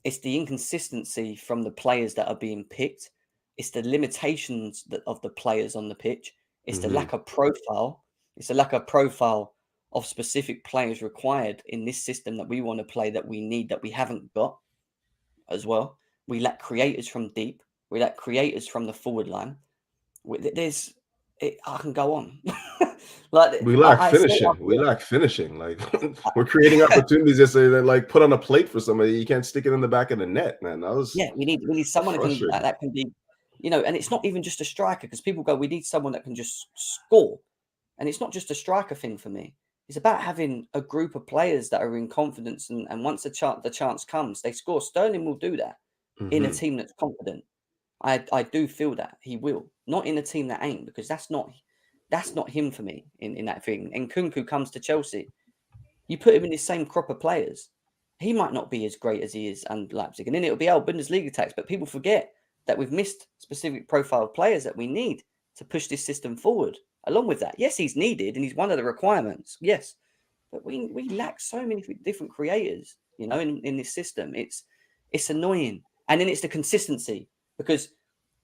It's the inconsistency from the players that are being picked. It's the limitations of the players on the pitch. It's the Mhm. lack of profile. It's the lack of profile of specific players required in this system that we want to play, that we need, that we haven't got as well. We lack creators from deep. We lack creators from the forward line. I can go on. like We lack I said, finishing. We lack finishing. Like we're creating opportunities yesterday that like put on a plate for somebody. You can't stick it in the back of the net, man. That was Yeah, we need someone that can frustrating. that can be, and it's not even just a striker, because people go, we need someone that can just score, and it's not just a striker thing for me. It's about having a group of players that are in confidence, and once the chance comes, they score. Sterling will do that in a Hmm. team that's confident. I do feel that he will, not in a team that ain't, because that's not him for me in that thing. And Kunku comes to Chelsea. You put him in the same crop of players, he might not be as great as he is under Leipzig. And then it'll be our Bundesliga tax. But people forget that we've missed specific profile players that we need to push this system forward. Along with that, yes, he's needed and he's one of the requirements. Yes. But we lack so many different creators. you know, in this system. It's annoying. And then it's the consistency, because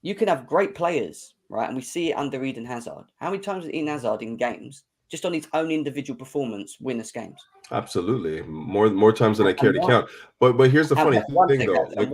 you can have great players, right? And we see it under Eden Hazard. How many times has Eden Hazard in games, just on his own individual performance, win us games? Absolutely, more times than I care And to why? count. But here's the And funny one thing, sec, though. Like,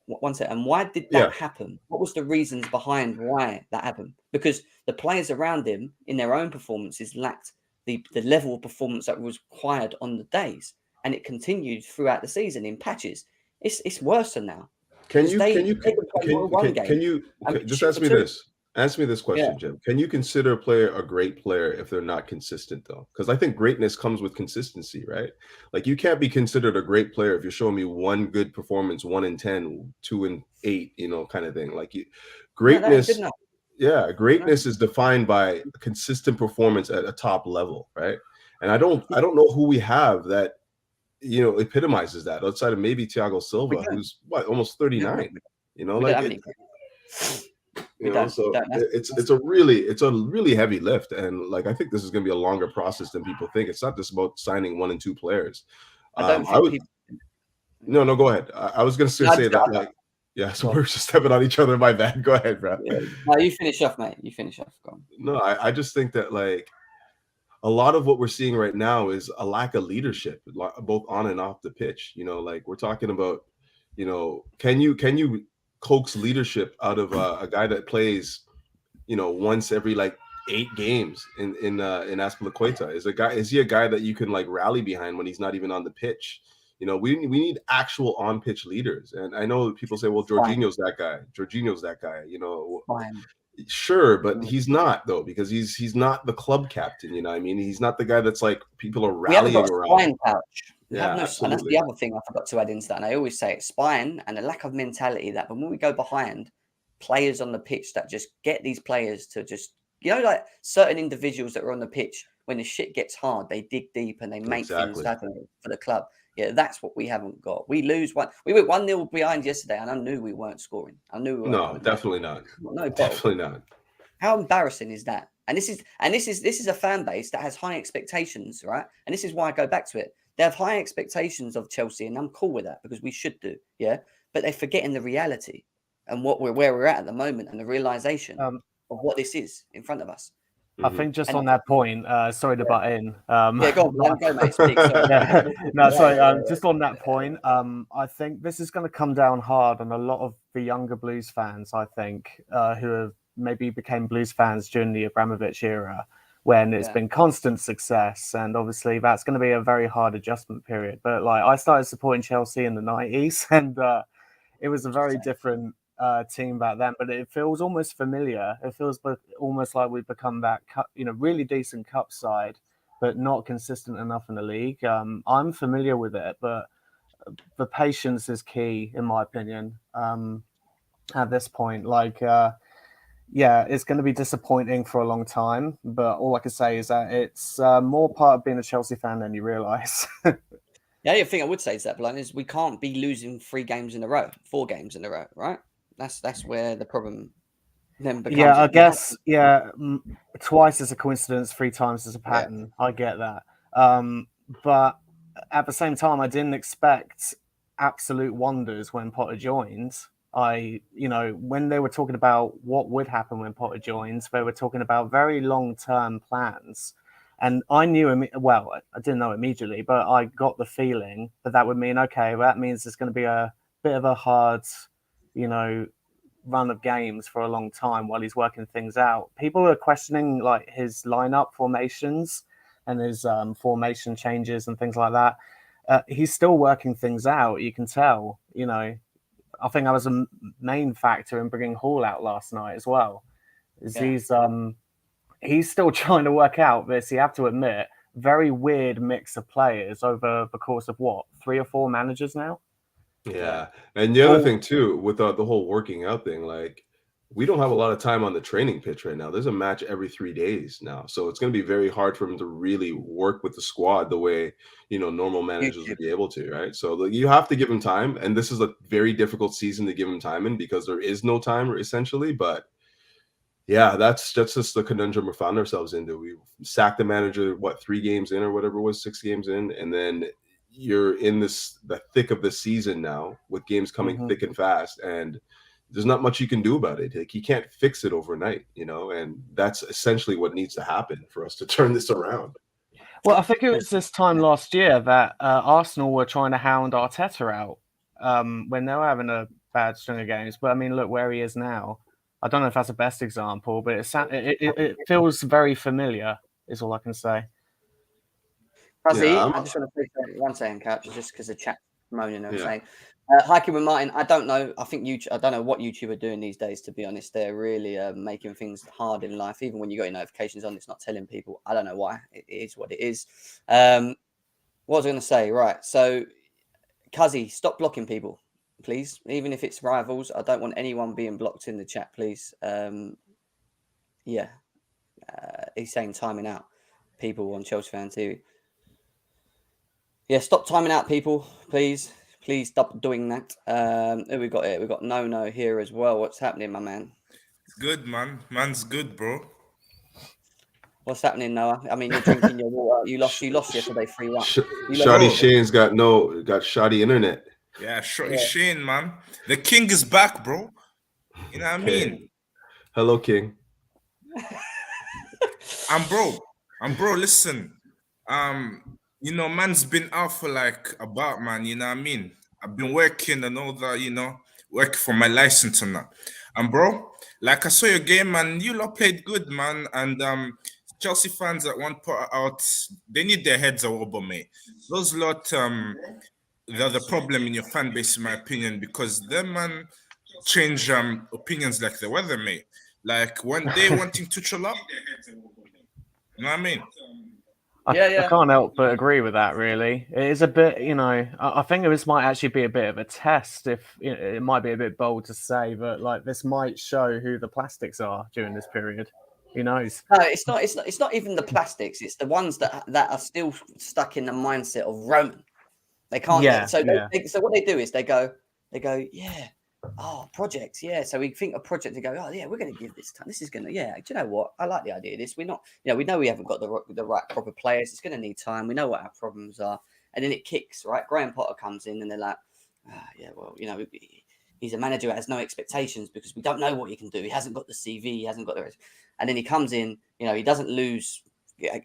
one sec. And why did yeah, that happen? What was the reasons behind why that happened? Because the players around him, in their own performances, lacked the level of performance that was required on the days, and it continued throughout the season in patches. It's worse than now, can because you can you they can play can one game can you and just shit ask for me two. this? Ask me this Yeah, question, Jim. Can you consider a player a great player if they're not consistent, though? Because I think greatness comes with consistency, right? Like, you can't be considered a great player if you're showing me one good performance, 1 in 10, 2 in 8, kind of thing. Like, no, that ain't good greatness, enough. yeah, No, greatness is defined by consistent performance at a top level, right? And I don't know who we have that epitomizes that outside of maybe Thiago we Silva, don't. who's what, almost We don't, mate. 39. We don't Like have it, any. We don't. We so don't. it's a really heavy lift, and like I think this is going to be a longer process than people think. It's not just about signing 1 and 2 players. I don't I think would people. No, go ahead. I was going to No, say that, like, yeah. So go we're on. just stepping on each other. My bad. Go ahead, bro. Yeah. No, you finish off, mate. You finish off. Go on. No, I just think that, like, a lot of what we're seeing right now is a lack of leadership, both on and off the pitch. Like, we're talking about, can you coax leadership out of a guy that plays, once every like 8 games in Aspilicueta? Is he a guy that you can like rally behind when he's not even on the pitch? We need actual on pitch leaders. And I know people say, well, Fine. Jorginho's that guy. Jorginho's that guy. Fine. Sure, but he's not, though, because he's not the club captain. I mean, he's not the guy that's like people are We haven't got rallying a around. spine pouch. We have Yeah, no, and that's the absolutely. other thing I forgot to add into that. And I always say it's spine and a lack of mentality, that when we go behind players on the pitch, that just get these players to just, like certain individuals that are on the pitch, when the shit gets hard, they dig deep and they make things Exactly. happen for the club. Yeah, that's what we haven't got. We lose one. We were 1-0 behind yesterday, and I knew we weren't scoring. I knew we weren't No, coming back. definitely not. No bottle. Definitely not. How embarrassing is that? And this is a fan base that has high expectations, right? And this is why I go back to it. They have high expectations of Chelsea, and I'm cool with that, because we should do, yeah. But they're forgetting the reality and where we're at the moment, and the realization of what this is in front of us. I think just And on that point, sorry to butt in. yeah, go on, man. Go, mate. Speak. Sorry. Yeah. No, sorry. Just on that point, I think this is going to come down hard on a lot of the younger Blues fans, I think, who have maybe became Blues fans during the Abramovich era, when it's been constant success. And obviously that's going to be a very hard adjustment period. But like, I started supporting Chelsea in the 90s, and it was a very different team back then, but it feels almost familiar. It feels almost like we've become that really decent cup side, but not consistent enough in the league. I'm familiar with it, but the patience is key, in my opinion, at this point. Like, it's going to be disappointing for a long time, but all I can say is that it's more part of being a Chelsea fan than you realise. The only thing I would say to that, Blind, is we can't be losing 4 games in a row, right? That's where the problem then becomes. Yeah, I guess. Yeah, twice is a coincidence, 3 times is a pattern. Yeah. I get that, but at the same time, I didn't expect absolute wonders when Potter joined. When they were talking about what would happen when Potter joins, they were talking about very long-term plans. And I knew, well, I didn't know immediately, but I got the feeling that would mean, okay, that means there's going to be a bit of a hard, run of games for a long time while he's working things out. People are questioning like his lineup formations and his formation changes and things like that. He's still working things out. You can tell, I think that was a main factor in bringing Hall out last night as well. He's still trying to work out this, you have to admit, very weird mix of players over the course of 3 or 4 managers now. Yeah. And the other thing too, with the whole working out thing, like, we don't have a lot of time on the training pitch right now. There's a match every 3 days now. So it's going to be very hard for him to really work with the squad the way, normal managers would be able to, right? So you have to give him time. And this is a very difficult season to give him time in, because there is no time essentially. But yeah, that's just the conundrum we found ourselves into. We sacked the manager, 3 games in or whatever it was, 6 games in. And then you're in the thick of the season now with games coming thick and fast, and there's not much you can do about it. Like, you can't fix it overnight, and that's essentially what needs to happen for us to turn this around. Well, I think it was this time last year that Arsenal were trying to hound Arteta out when they were having a bad string of games. But I mean, look where he is now. I don't know if that's the best example, but it feels very familiar, is all I can say. Fuzzy, I just want to say one second, Couch, just because the chat moaning and saying, hiking with Martin, I don't know. I don't know what YouTube are doing these days, to be honest. They're really making things hard in life. Even when you got your notifications on, it's not telling people. I don't know why. It is what it is. What was I going to say? Right. So, Cuzzy, stop blocking people, please. Even if it's rivals, I don't want anyone being blocked in the chat, please. He's saying timing out people on Chelsea Fan TV. Yeah, stop timing out people, please. Please stop doing that. Who we got here? We got No here as well. What's happening, my man? Good, man. Man's good, bro. What's happening, Noah? I mean, you're drinking your water. You lost yesterday 3-1. Shoddy Shane's got shoddy internet. Yeah, Shane, man. The king is back, bro. You know what I mean? Hello, King. I'm bro, listen. Man's been out for man, you know what I mean? I've been working and all that, working for my license and that. And bro, I saw your game, man, you lot played good, man. And Chelsea fans at one point out, they need their heads a wobble, mate. Those lot, they're the problem in your fan base, in my opinion, because them, man, change opinions like the weather, mate. Like one day wanting to chill up. You know what I mean? I can't help but agree with that, really. It is a bit, I think this might actually be a bit of a test. If it might be a bit bold to say, but this might show who the plastics are during this period. Who knows? No, it's not. It's not even the plastics. It's the ones that are still stuck in the mindset of Roman. They can't. So what they do is they go, yeah. Oh, projects, yeah. So we think a project to go, oh, yeah, we're going to give this time. This is going to, yeah. Do you know what? I like the idea of this. We're not, we know we haven't got the right proper players. It's going to need time. We know what our problems are. And then it kicks, right? Graham Potter comes in and they're like, he's a manager who has no expectations because we don't know what he can do. He hasn't got the CV. He hasn't got the, and then he comes in, he doesn't lose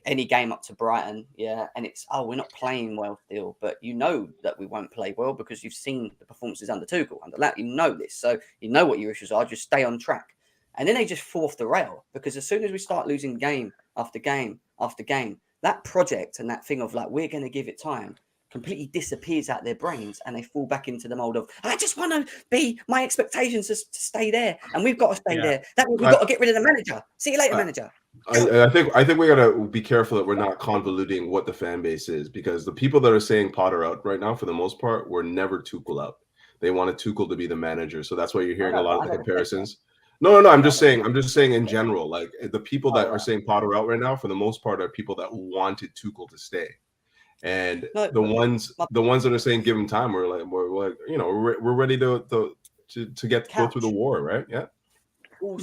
any game up to Brighton, and it's we're not playing well still, but you know that we won't play well because you've seen the performances under Tuchel, under that, this, so you know what your issues are. Just stay on track, and then they just fall off the rail because as soon as we start losing game after game after game, that project and that thing of we're going to give it time completely disappears out their brains, and they fall back into the mold of I just want to be my expectations to stay there, and we've got to stay there. That means we've got to get rid of the manager. See you later, manager. I think we gotta be careful that we're not convoluting what the fan base is, because the people that are saying Potter out right now, for the most part, were never Tuchel out. They wanted Tuchel to be the manager, so that's why you're hearing a lot of the comparisons. No. I'm just saying in general, the people that are saying Potter out right now, for the most part, are people that wanted Tuchel to stay, and the ones that are saying give him time, we're ready to go through the war, right? Yeah.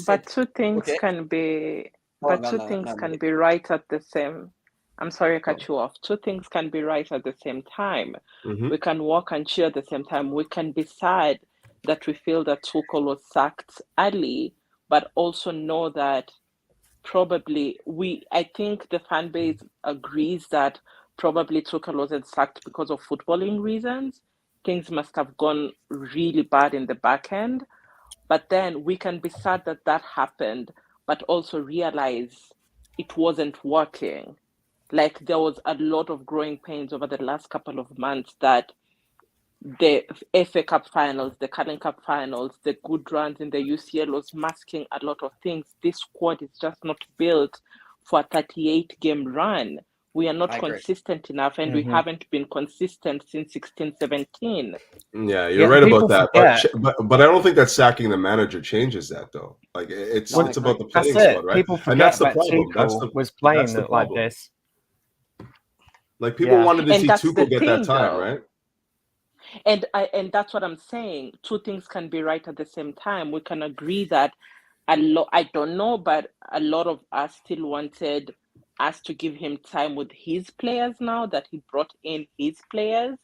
But two things can be. But two things can be right at the same. I'm sorry I cut you off. Two things can be right at the same time. Mm-hmm. We can walk and cheer at the same time. We can be sad that we feel that Tuchel was sacked early, but also know that probably I think the fan base agrees that probably Tuchel wasn't sacked because of footballing reasons. Things must have gone really bad in the back end. But then we can be sad that happened, but also realize it wasn't working. There was a lot of growing pains over the last couple of months that the FA Cup finals, the Carling Cup finals, the good runs in the UCL was masking a lot of things. This squad is just not built for a 38-game run. We are not consistent enough, and we haven't been consistent since 16-17. Yeah, you're right about that. But I don't think that sacking the manager changes that, though. It's about the playing squad, right? People forget that Tuchel was playing like this. People wanted to see Tuchel get that time, right? And that's what I'm saying. Two things can be right at the same time. We can agree that I don't know, but a lot of us still wanted us to give him time with his players now that he brought in his players,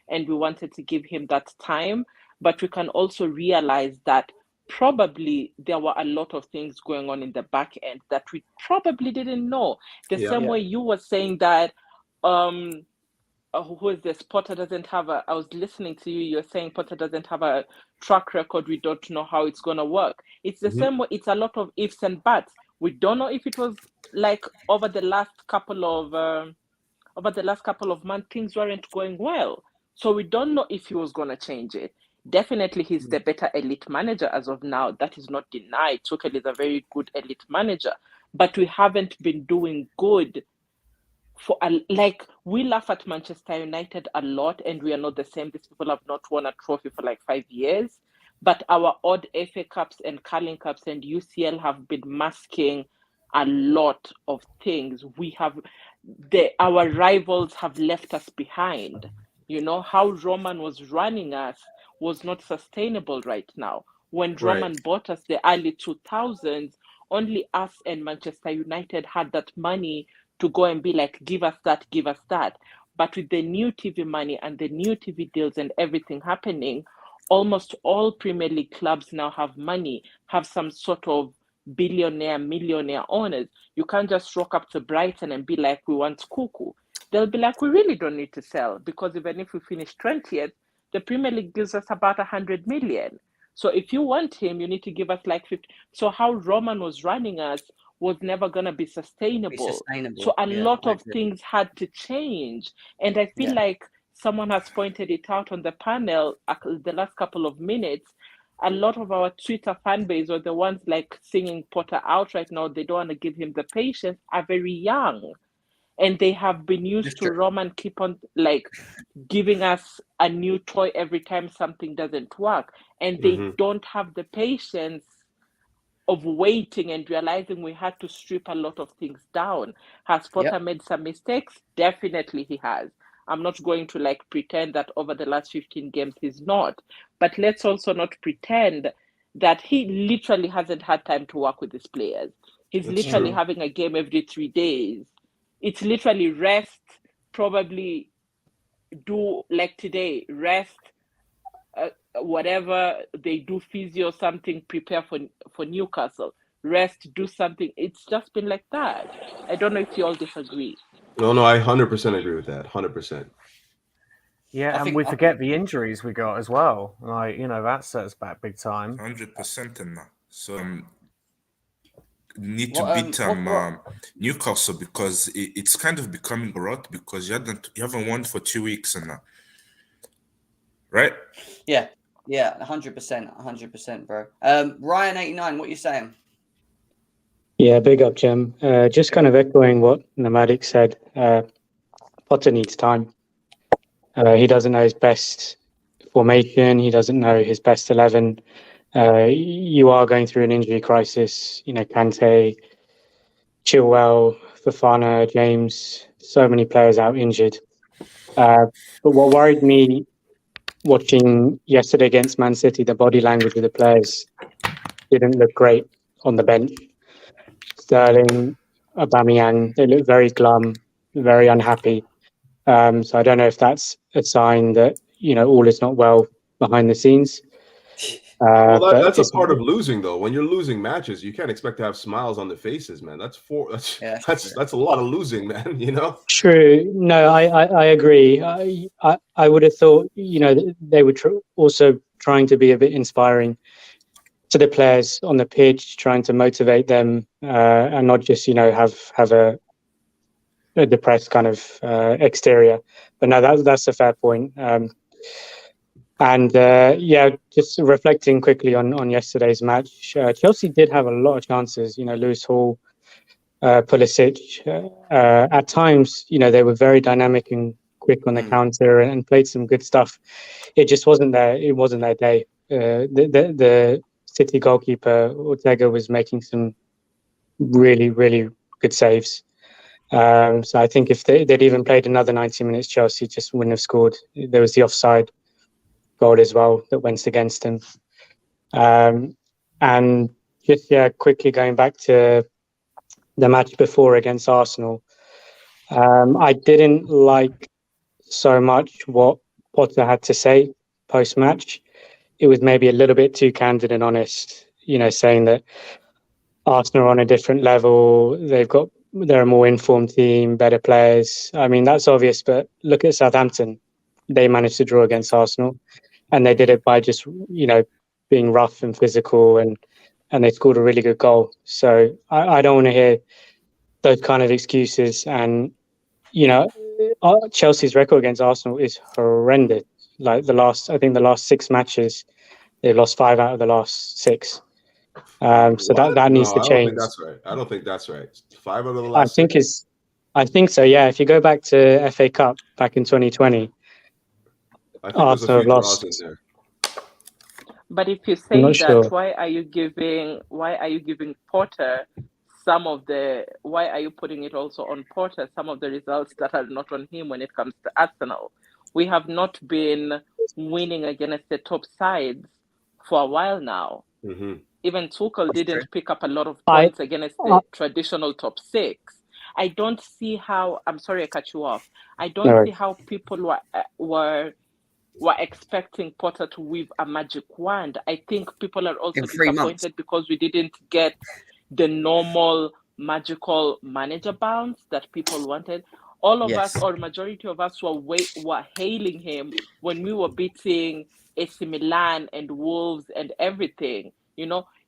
and we wanted to give him that time. But we can also realize that probably there were a lot of things going on in the back end that we probably didn't know. The Yeah. same way you were saying that who is this? Potter doesn't have a. I was listening to you. You're saying Potter doesn't have a track record. We don't know how it's gonna work. It's the same way. It's a lot of ifs and buts. We don't know if it was like over the last couple of months things weren't going well. So we don't know if he was gonna change it. Definitely, he's the better elite manager as of now. That is not denied. Tuchel is a very good elite manager, but we haven't been doing good. Like, we laugh at Manchester United a lot, and we are not the same. These people have not won a trophy for like 5 years, but our odd FA Cups and Carling Cups and UCL have been masking a lot of things. Our rivals have left us behind. You know, how Roman was running us was not sustainable right now. When Roman bought us the early 2000s, only us and Manchester United had that money to go and be like, give us that, give us that. But with the new TV money and the new TV deals and everything happening, almost all Premier League clubs now have money, have some sort of billionaire, millionaire owners. You can't just rock up to Brighton and be like, we want Kuku. They'll be like, we really don't need to sell, because even if we finish 20th, the Premier League gives us about 100 million. So if you want him, you need to give us like 50. So how Roman was running us was never going to be sustainable. So a lot of things had to change. And I feel like someone has pointed it out on the panel the last couple of minutes. A lot of our Twitter fan base, or the ones like singing Potter out right now, they don't want to give him the patience, are very young. And they have been used to Roman keep on like giving us a new toy every time something doesn't work. And they don't have the patience of waiting and realizing we had to strip a lot of things down. Has Potter made some mistakes? Definitely he has. I'm not going to like pretend that over the last 15 games he's not. But let's also not pretend that he literally hasn't had time to work with his players. He's literally having a game every 3 days. It's literally rest, probably do like today, rest, whatever they do, physio, something, prepare for Newcastle, rest, do something. It's just been like that. I don't know if you all disagree. No, I 100% agree with that. 100%. Yeah, and we forget the injuries we got as well. Like, you know, that set us back big time. 100% in that. So need to beat Newcastle, because it's kind of becoming a rot, because you haven't won for 2 weeks and that. Right? Yeah, 100%, bro. Ryan 89, what are you saying? Yeah, big up, Jim. Just kind of echoing what Nomadic said. Potter needs time. He doesn't know his best formation. He doesn't know his best 11. You are going through an injury crisis. You know, Kante, Chilwell, Fofana, James, so many players out injured. But what worried me watching yesterday against Man City, the body language of the players didn't look great on the bench. Sterling, Aubameyang, they look very glum, very unhappy. So I don't know if that's a sign that, you know, all is not well behind the scenes. Well, that's a part of losing, though. When you're losing matches, you can't expect to have smiles on the faces, man. That's a lot of losing, man. You know. True. No, I agree. I would have thought, you know, they were also trying to be a bit inspiring to the players on the pitch, trying to motivate them, and not just, you know, have a depressed kind of exterior. But no, that's a fair point. And just reflecting quickly on yesterday's match, Chelsea did have a lot of chances. You know, Lewis Hall, Pulisic. At times, you know, they were very dynamic and quick on the counter and played some good stuff. It just wasn't there. It wasn't their day. The City goalkeeper Ortega was making some really, really good saves. So I think if they'd even played another 90 minutes, Chelsea just wouldn't have scored. There was the offside goal as well that went against him. And just quickly going back to the match before against Arsenal. I didn't like so much what Potter had to say post-match. It was maybe a little bit too candid and honest, saying that Arsenal are on a different level. They're a more informed team, better players. I mean, that's obvious, but look at Southampton. They managed to draw against Arsenal, and they did it by just, being rough and physical, and they scored a really good goal. So I don't want to hear those kind of excuses. And, Chelsea's record against Arsenal is horrendous. Like the last 6 matches, they've lost 5 out of the last 6. So that needs to change. I don't think that's right. 5 out of the last. I think so. Yeah. If you go back to FA Cup back in 2020, I think there's a few draws in there. But if you say that, sure. why are you giving Potter why are you putting it also on Potter, some of the results that are not on him when it comes to Arsenal? We have not been winning against the top sides for a while now. Mm-hmm. Even Tuchel didn't pick up a lot of points against the traditional top 6. I don't see how, I'm sorry I cut you off. I don't see how people were expecting Potter to wave a magic wand. I think people are also disappointed because we didn't get the normal magical manager bounce that people wanted. All of us, or majority of us, were hailing him when we were beating AC Milan and Wolves and everything.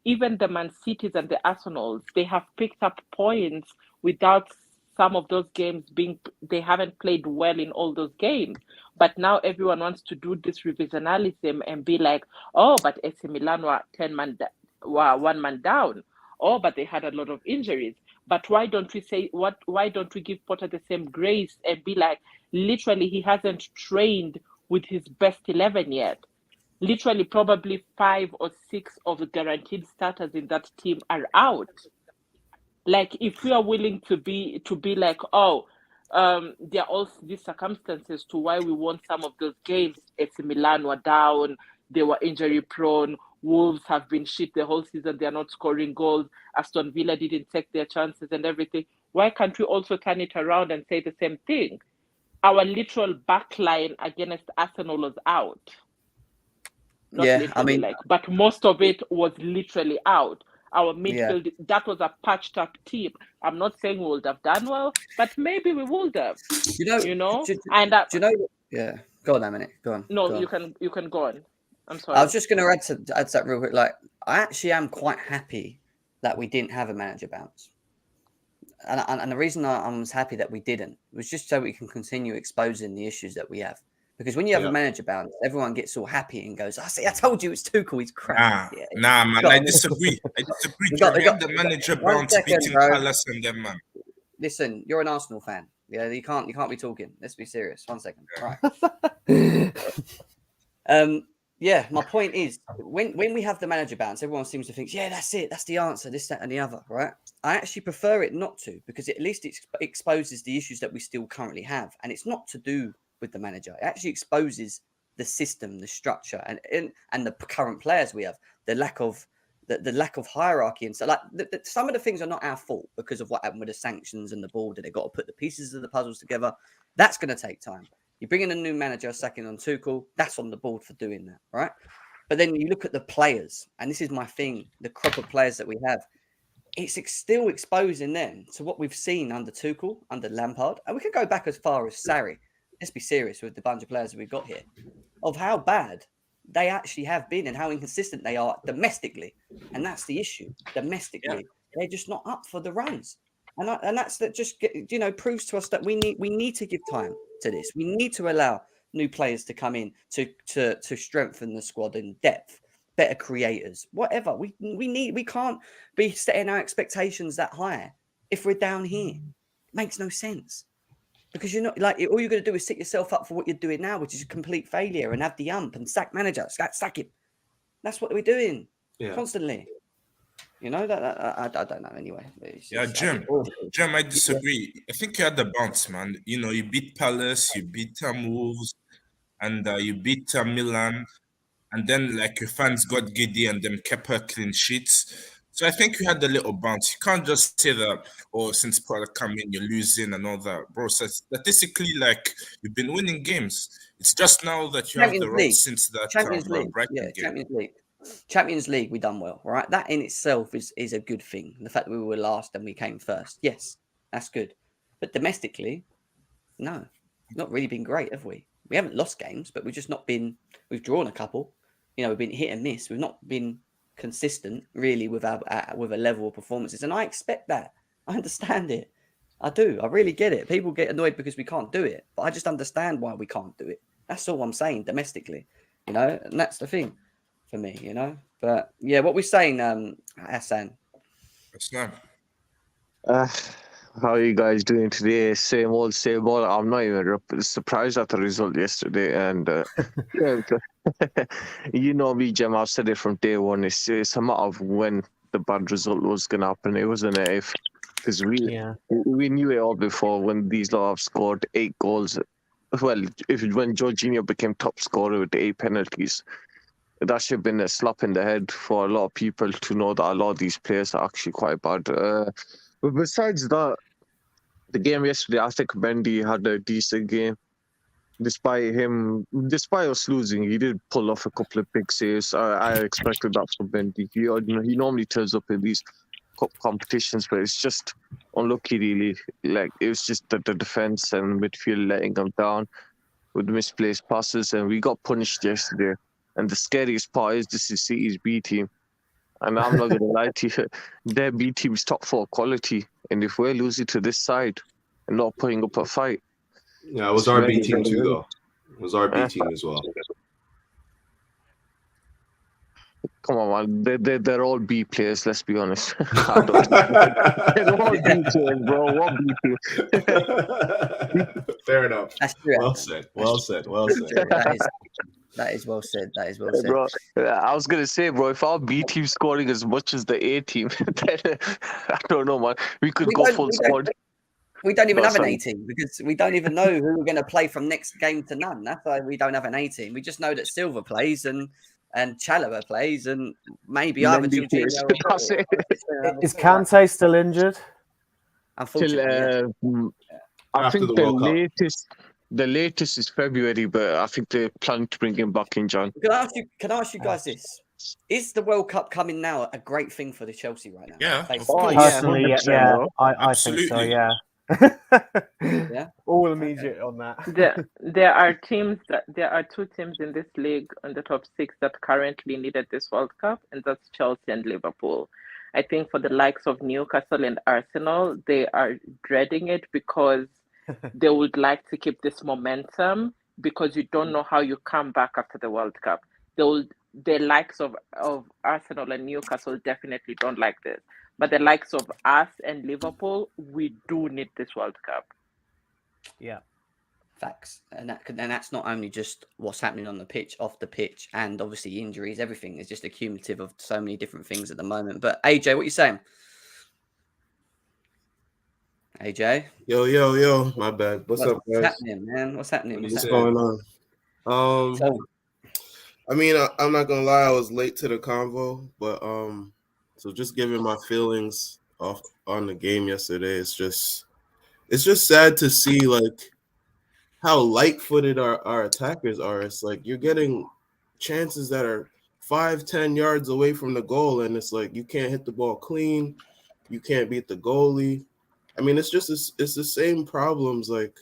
Even the Man Cities and the Arsenals, they have picked up points without some of those games they haven't played well in all those games. But now everyone wants to do this revisionism and be like, oh, but AC Milan were 1 man down. Oh, but they had a lot of injuries. But why don't we give Potter the same grace and be like, literally, he hasn't trained with his best 11 yet. Literally, probably 5 or 6 of the guaranteed starters in that team are out. Like, if we are willing to be like, there are also these circumstances to why we won some of those games. AC Milan were down, they were injury prone. Wolves have been shit the whole season. They are not scoring goals. Aston Villa didn't take their chances and everything. Why can't we also turn it around and say the same thing? Our literal backline against Arsenal was out. But most of it was literally out. Our midfield, that was a patched up team. I'm not saying we would have done well, but maybe we would have. Yeah, go on a minute. Go on. No, go you on. You can go on. I'm sorry. I was just going to add to that real quick. Like, I actually am quite happy that we didn't have a manager bounce, and the reason I was happy that we didn't was just so we can continue exposing the issues that we have. Because when you have a manager bounce, everyone gets all happy and goes, I told you it's Tuchel, he's crap. Nah, man, I disagree. We got the manager bounce beating Palace and them, man. Listen, you're an Arsenal fan. Yeah, you can't be talking. Let's be serious. 1 second. Right. My point is, when we have the manager bounce, everyone seems to think, that's it, that's the answer, this, that, and the other, right? I actually prefer it not to, because at least it exposes the issues that we still currently have, and it's not to do with the manager. It actually exposes the system, the structure, and the current players we have. The lack of hierarchy, and so some of the things are not our fault because of what happened with the sanctions and the board, and they've got to put the pieces of the puzzles together. That's going to take time. You bring in a new manager, sacking on Tuchel, that's on the board for doing that, right? But then you look at the players, and this is my thing, the crop of players that we have, it's still exposing them to what we've seen under Tuchel, under Lampard, and we could go back as far as Sarri. Let's be serious with the bunch of players that we've got here, of how bad they actually have been and how inconsistent they are domestically. And that's the issue. Domestically, they're just not up for the runs. And that's that just proves to us that we need to give time to this. We need to allow new players to come in to strengthen the squad in depth, better creators, whatever. We can't be setting our expectations that high if we're down here. It makes no sense. Because you're not all you're going to do is set yourself up for what you're doing now, which is a complete failure, and have the and sack manager, sack him. That's what we're doing constantly. That I don't know anyway. Jim, I disagree. I think you had the bounce, man. You beat Palace, you beat Wolves, and you beat Milan, and then your fans got giddy and then kept her clean sheets. So I think you had a little bounce. You can't just say that, oh, since Potter come in, you're losing and all that, bro. So statistically, like you've been winning games. It's just now that you have the Champions rot League. since that Champions League. Brighton Yeah, game. Champions League. Champions League, we done well, right? That in itself is a good thing. The fact that we were last and we came first, yes, that's good. But domestically, no, not really been great, have we? We haven't lost games, but we've just not been. We've drawn a couple. You know, we've been hit and miss. We've not been consistent, really, with our with a level of performances, and I expect that. I understand it. I do. I really get it. People get annoyed because we can't do it, but I just understand why we can't do it. That's all I'm saying domestically, you know, and that's the thing for me, you know. But yeah, what we're saying, Hassan. It's not. How are you guys doing today? Same old, same old. I'm not even surprised at the result yesterday. And yeah, you know me, Jem. I've said it from day one. It's a matter of when the bad result was going to happen. It wasn't an if. Because we knew it all before when these lot have scored 8 goals. Well, when Jorginho became top scorer with 8 penalties, that should have been a slap in the head for a lot of people to know that a lot of these players are actually quite bad. But besides that, the game yesterday, I think Mendy had a decent game. Despite us losing, he did pull off a couple of big saves. I expected that from Mendy. He normally turns up in these cup competitions, but it's just unlucky, really. Like, it was just the defense and midfield letting him down with misplaced passes, and we got punished yesterday. And the scariest part is this is City's B team. And I'm not going to lie to you, their B team is top 4 quality. And if we're losing to this side and not putting up a fight. Yeah, it was our B team too, though. It was our B team as well. Come on, man. They're all B players, let's be honest. They're all B players, bro. What B team? Fair enough. That's true. Well said. Well said. Well said. That is well said. That is well said. Bro, I was going to say, bro, if our B team scoring as much as the A team, then I don't know, man. We could go full squad. We don't even have an A team because we don't even know who we're going to play from next game to none. That's why we don't have an A team. We just know that Silva plays and Chalobah plays and maybe either Jorginho. Is Kante still injured? Unfortunately, I think the latest is February, but I think they're planning to bring him back in Jan. Can I ask you guys this? Is the World Cup coming now a great thing for the Chelsea right now? Yeah. Personally, yeah. I think so, yeah. Yeah. All immediate on that. There are 2 teams in this league on the top 6 that currently needed this World Cup, and that's Chelsea and Liverpool. I think for the likes of Newcastle and Arsenal, they are dreading it because they would like to keep this momentum because you don't know how you come back after the World Cup. The likes of Arsenal and Newcastle definitely don't like this. But the likes of us and Liverpool, we do need this World Cup. Yeah. Facts. And that's not only just what's happening on the pitch, off the pitch, and obviously injuries, everything is just a cumulative of so many different things at the moment. But AJ, what are you saying? AJ? Yo, my bad. What's up, guys? What's happening, man? What's happening? What's going on? I mean, I'm not gonna lie, I was late to the convo, but so just giving my feelings on the game yesterday, it's just sad to see like how light-footed our attackers are. It's like you're getting chances that are 5-10 yards away from the goal, and it's like you can't hit the ball clean, you can't beat the goalie. I mean, it's the same problems, like,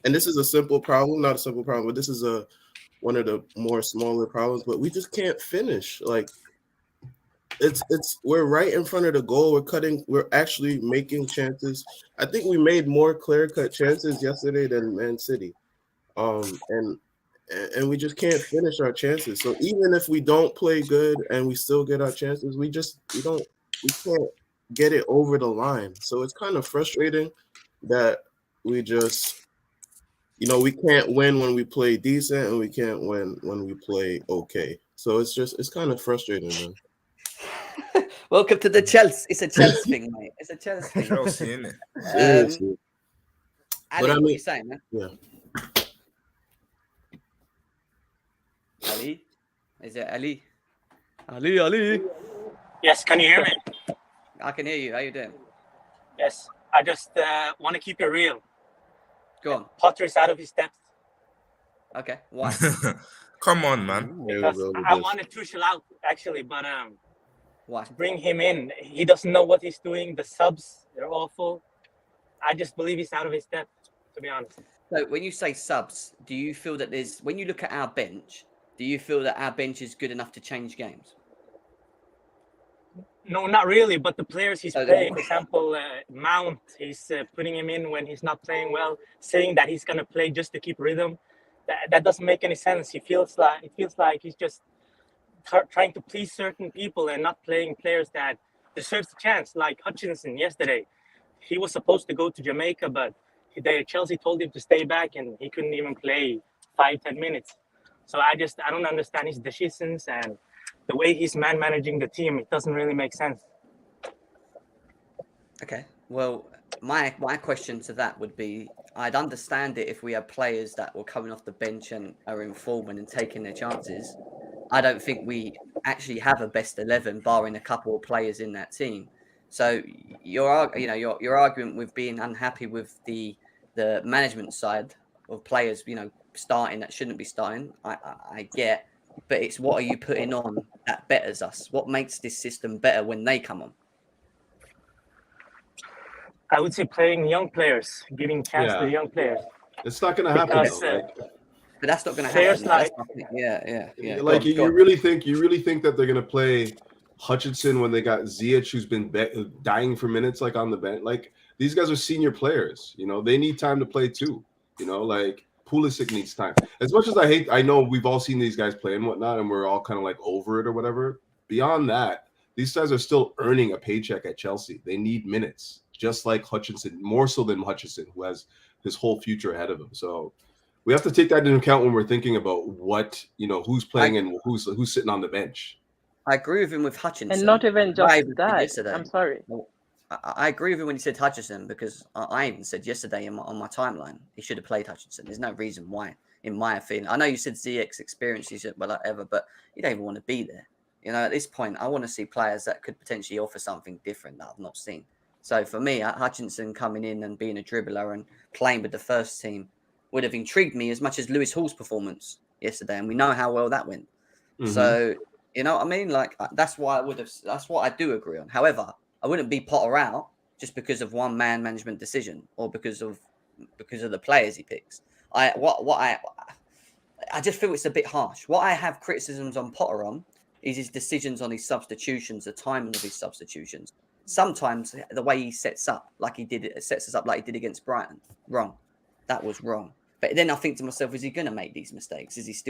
and this is a simple problem, not a simple problem, but this is one of the more smaller problems, but we just can't finish. Like, we're right in front of the goal. We're actually making chances. I think we made more clear-cut chances yesterday than Man City. And we just can't finish our chances. So even if we don't play good and we still get our chances, we can't get it over the line. So it's kind of frustrating that we just, we can't win when we play decent and we can't win when we play okay. So it's kind of frustrating, man. Welcome to the Chelsea. It's a Chelsea thing, mate. It's a Chelsea thing. Chelsea, innit? Seriously. Ali, what are you saying, man? Yeah. Ali? Is it Ali? Ali? Yes, can you hear me? I can hear you. How you doing? Yes, I just want to keep it real. Go on. Potter is out of his depth. Okay, why? Come on, man. Because I wanted Tuchel out actually, but Why? bring him in. He doesn't know what he's doing. The subs, they're awful. I just believe he's out of his depth, to be honest. So when you say subs, do you feel that when you look at our bench, do you feel that our bench is good enough to change games? No, not really, but the players he's playing, for example, Mount, he's putting him in when he's not playing well, saying that he's going to play just to keep rhythm. That doesn't make any sense. It feels like he's just trying to please certain people and not playing players that deserves a chance, like Hutchinson yesterday. He was supposed to go to Jamaica, but Chelsea told him to stay back, and he couldn't even play 5-10 minutes. So I don't understand his decisions, and the way he's managing the team, it doesn't really make sense. Okay. Well, my question to that would be, I'd understand it if we had players that were coming off the bench and are in form and taking their chances. I don't think we actually have a best 11, barring a couple of players in that team. So your argument with being unhappy with the management side of players, starting that shouldn't be starting, I get. But it's what are you putting on that betters us? What makes this system better when they come on? I would say playing young players, giving chance to young players. It's not going to happen. But that's not going to happen. Like you really think that they're going to play Hutchinson when they got Savić, who's been dying for minutes, like on the bench? Like these guys are senior players. They need time to play too. Like Pulisic needs time. As much as I know we've all seen these guys play and whatnot, and we're all kind of like over it or whatever. Beyond that, these guys are still earning a paycheck at Chelsea. They need minutes, just like Hutchinson, more so than Hutchinson, who has his whole future ahead of him. So we have to take that into account when we're thinking about what who's playing and who's sitting on the bench. I agree with him with Hutchinson, and not even just that. I'm sorry. I agree with him when he said Hutchinson, because I even said yesterday on my timeline he should have played Hutchinson. There's no reason why, in my opinion. I know you said ZX experience, you said whatever, but you don't even want to be there. At this point, I want to see players that could potentially offer something different that I've not seen. So for me, Hutchinson coming in and being a dribbler and playing with the first team would have intrigued me as much as Lewis Hall's performance yesterday, and we know how well that went. Mm-hmm. So you know what I mean? Like that's what I do agree on. However, I wouldn't be Potter out just because of one man management decision or because of the players he picks. I just feel it's a bit harsh. What I have criticisms on Potter on is his decisions on his substitutions, the timing of his substitutions. Sometimes the way he sets us up like he did against Brighton, wrong. That was wrong. But then I think to myself, is he going to make these mistakes? Is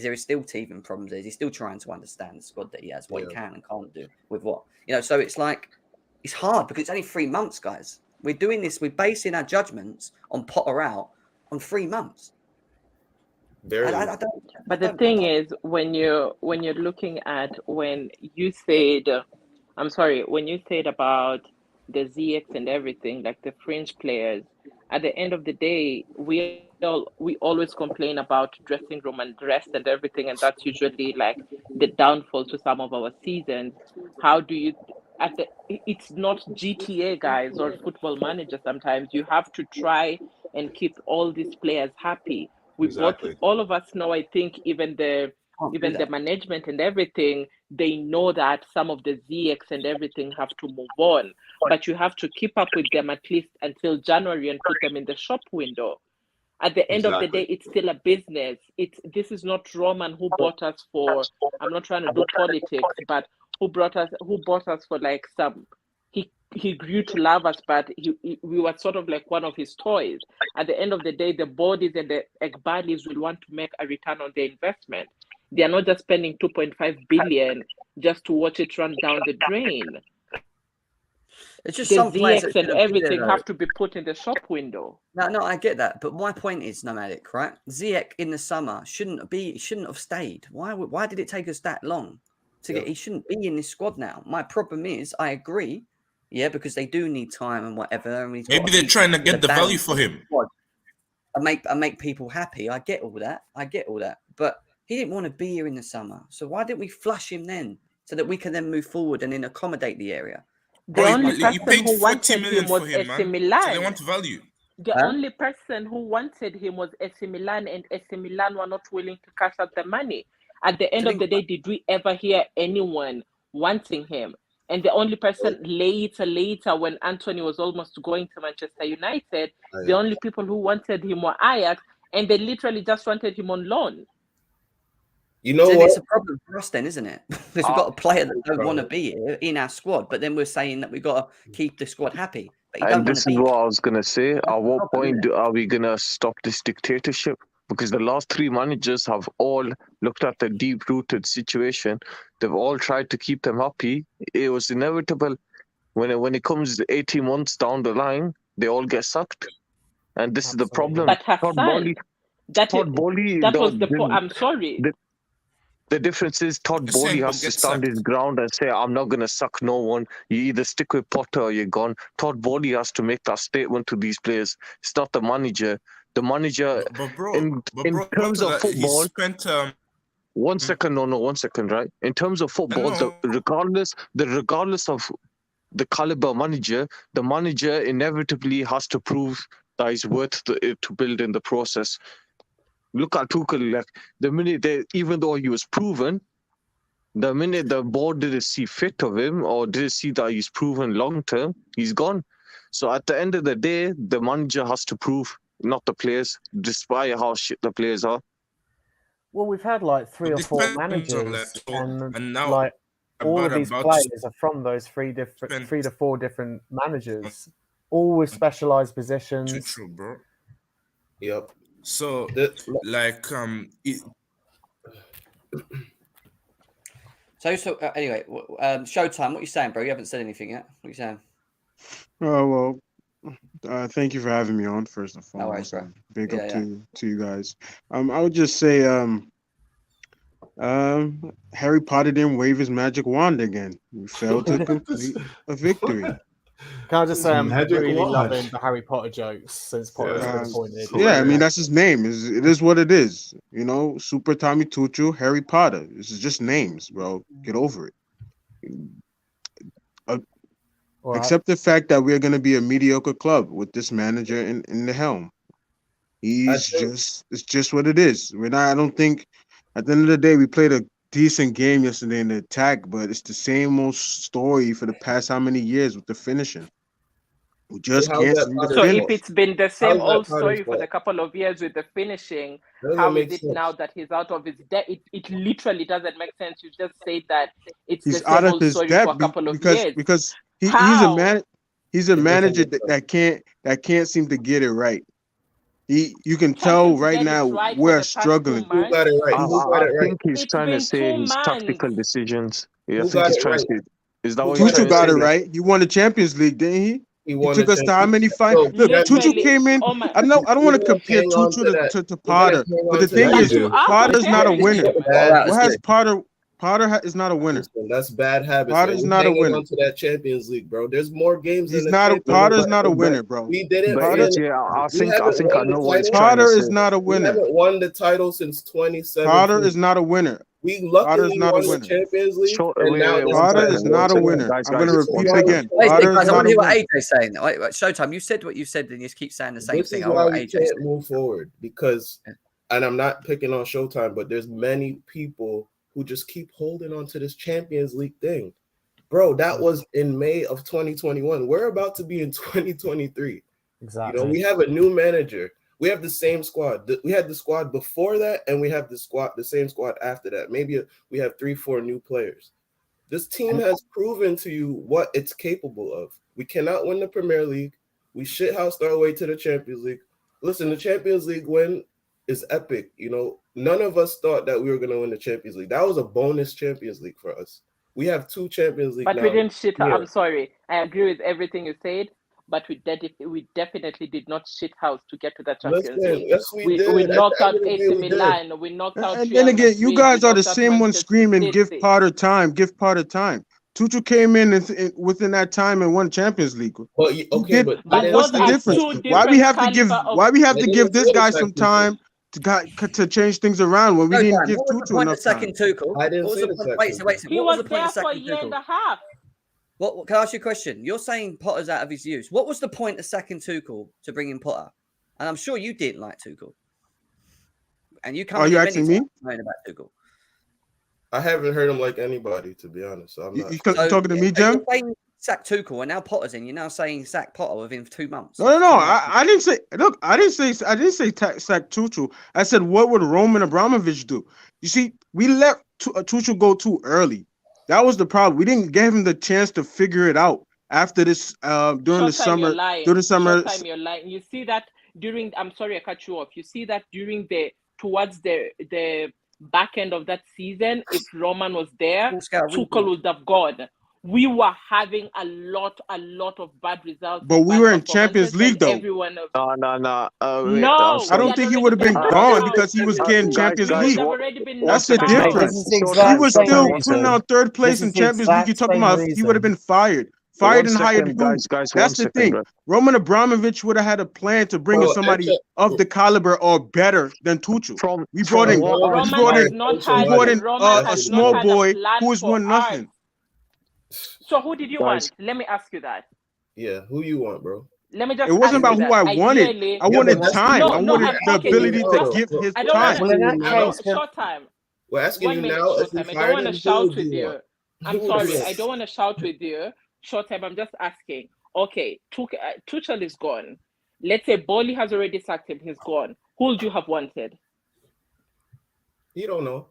there still teething problems? Is he still trying to understand the squad that he has, what he can and can't do with what? So it's like, it's hard because it's only 3 months, guys. We're doing this. We're basing our judgments on Potter out on 3 months. But the thing is, when you're looking at when you said about the ZX and everything, like the fringe players, at the end of the day, we always complain about dressing room and rest and everything, and that's usually like the downfall to some of our seasons. How do you? It's not GTA, guys, or Football Manager. Sometimes you have to try and keep all these players happy. All of us know. I think even the management and everything, they know that some of the ZX and everything have to move on, but you have to keep up with them at least until January and put them in the shop window. At the end of the day, it's still a business. This is not Roman who bought us for. I'm not trying to do politics, but who bought us for like some. He grew to love us, but we were sort of like one of his toys. At the end of the day, the bodies and the Ekbalis will want to make a return on their investment. They are not just spending 2.5 billion just to watch it run down the drain. It's just the some ZX and everything have to be put in the shop window. No, I get that, but my point is, Nomadic, right? Ziyech in the summer shouldn't have stayed. Why did it take us that long to get? He shouldn't be in this squad now. My problem is, I agree, because they do need time and whatever. And maybe they're trying to get the value for him. And make people happy. I get all that. But he didn't want to be here in the summer, so why didn't we flush him then, so that we can then move forward and then accommodate the area? The Oh, only you person paid who 40 wanted million him was for him, AC man. So they Milan. want value. The Huh? only person who wanted him was AC Milan, and AC Milan were not willing to cash out the money. At the end of the day, did we ever hear anyone wanting him? And the only person later, when Anthony was almost going to Manchester United, the only people who wanted him were Ajax, and they literally just wanted him on loan. You know Then what? it's a problem for us, then, isn't it? Because we've got a player that don't want to be here in our squad, but then we're saying that we've got to keep the squad happy. But he don't And want this to is be. what I was gonna say. That's At the what problem, point isn't it? are we gonna stop this dictatorship? Because the last 3 managers have all looked at the deep-rooted situation. They've all tried to keep them happy. It was inevitable. When it comes 18 months down the line, they all get sucked. And this is the problem. But Todd Hassan, Bowley, that was the point. I'm sorry. the difference is Todd You're Bowley saying has don't to get stand his sacked. ground and say, I'm not going to suck no one. You either stick with Potter or you're gone. Todd Bowley has to make that statement to these players. It's not the manager. The manager, But bro, in terms of he football, spent 1 second, no, 1 second, right? In terms of football, regardless of the caliber manager, the manager inevitably has to prove that he's worth to build in the process. Look at Tuchel, like the minute even though he was proven, the minute the board didn't see fit of him or didn't see that he's proven long term, he's gone. So at the end of the day, the manager has to prove, not the players, despite how shit the players are. Well, we've had like 3 or 4 managers, and now like all of these players are from those 3 to 4 different managers, all with specialized positions. True, bro. Yep. So like Anyway, Showtime, what are you saying, bro? You haven't said anything yet. What are you saying? Oh well, thank you for having me on. First and foremost, No worries, bro. Big up to you guys. I would just say, Harry Potter didn't wave his magic wand again. We failed to complete a victory. Can I just say I'm Magic really wand. loving the Harry Potter jokes since Potter's been appointed. Yeah, I mean that's his name. It is what it is. You know, Super Tommy Tuchel, Harry Potter. This is just names, bro. Get over it. Accept the fact that we're going to be a mediocre club with this manager in the helm. It's just what it is. I don't think at the end of the day we played a decent game yesterday in the attack, but it's the same old story for the past how many years with the finishing. We just can't seem to So finish. if it's been the same old story for the couple of years with the finishing, how is it now that he's out of his depth? It literally doesn't make sense. You just say that it's He's the out same of old his story depth for a couple of because years. he's a manager that can't seem to get it right. You can tell right now we're struggling. Who got it right? I think he's trying to say his tactical decisions. Yeah, I think he's trying to. Is that what you're trying Tuchel to say? got it right. He won the Champions League, didn't he? He won took the us to how many Champions finals? League. Look, Tuchel came in. I don't want to compare hang on Tuchel to to Potter, but the thing is, Potter's not a winner. What has Potter? Potter is not a winner. That's bad habits. Potter's not a winner. On to that Champions League, bro. There's more games. He's not. Potter's not a winner, bro. We didn't. I think I know what he's trying to Potter say. is not a winner. We haven't won the title since 2017. Potter is not a winner. We luckily won the Champions League. Potter is not a winner. I'm going to repeat it again. Potter is I want not to a hear what winner. AJ's saying. Wait, Showtime, you said what you said, and you just keep saying the same This thing. is I why want we AJ can't move forward because, and I'm not picking on Showtime, but there's many people who just keep holding on to this Champions League thing. Bro, that was in May of 2021. We're about to be in 2023. Exactly. You know, we have a new manager. We have the same squad. We had the squad before that, and we have the same squad after that. Maybe we have 3-4 new players. This team has proven to you what it's capable of. We cannot win the Premier League. We shithoused our way to the Champions League. Listen, the Champions League win is epic. You know, none of us thought that we were going to win the Champions League. That was a bonus Champions League for us. We have 2 Champions League. But now. we didn't shit. I'm sorry. I agree with everything you said. But we definitely did not shit house to get to that Champions League. Yes, we did. We knocked out AC Milan. We knocked out. And then again, you guys are the same one screaming, "Give Potter time, give Potter time." Tuchel came in and within that time and won Champions League. But what's the difference? Why we have to give this guy some time to change things around when we didn't give Tuchel enough time? Tuchel? I didn't say the second. He was there for a year and a half. What can I ask you a question? You're saying Potter's out of his use. What was the point of sacking Tuchel to bring in Potter? And I'm sure you didn't like Tuchel. And you come. Are you asking me? About Tuchel. I haven't heard him like anybody, to be honest. So I'm not. You talking to me, Jim? Sack Tuchel, and now Potter's in. You're now saying sack Potter within 2 months. No. I didn't say. Look, I didn't say sack Tuchel. I said, what would Roman Abramovich do? You see, we let Tuchel go too early. That was the problem. We didn't give him the chance to figure it out after this. During the summer. During the summer. Time you're lying. You see that during. I'm sorry, I cut you off. You see that towards the back end of that season, if Roman was there, Tuchel would have gone. We were having a lot of bad results. But we were in Champions League, though. No. I don't think he would have been gone because he was getting Champions League. That's the difference. He was still putting out third place in Champions League. You're talking about he would have been fired and hired. That's the thing. Bro. Roman Abramovich would have had a plan to bring in somebody of the caliber or better than Tuchel. We brought in a small boy who has won nothing. So who did you want? Let me ask you that. Yeah, who you want, bro? Let me just. It wasn't about who I wanted. I wanted time. I wanted the ability to give his time. Well, in that case, short time. We're asking you now. I don't want to shout with you. I'm sorry. I don't want to shout with you. Short time. I'm just asking. Okay, Tuchel is gone. Let's say Boli has already sacked him. He's gone. Who would you have wanted? You don't know.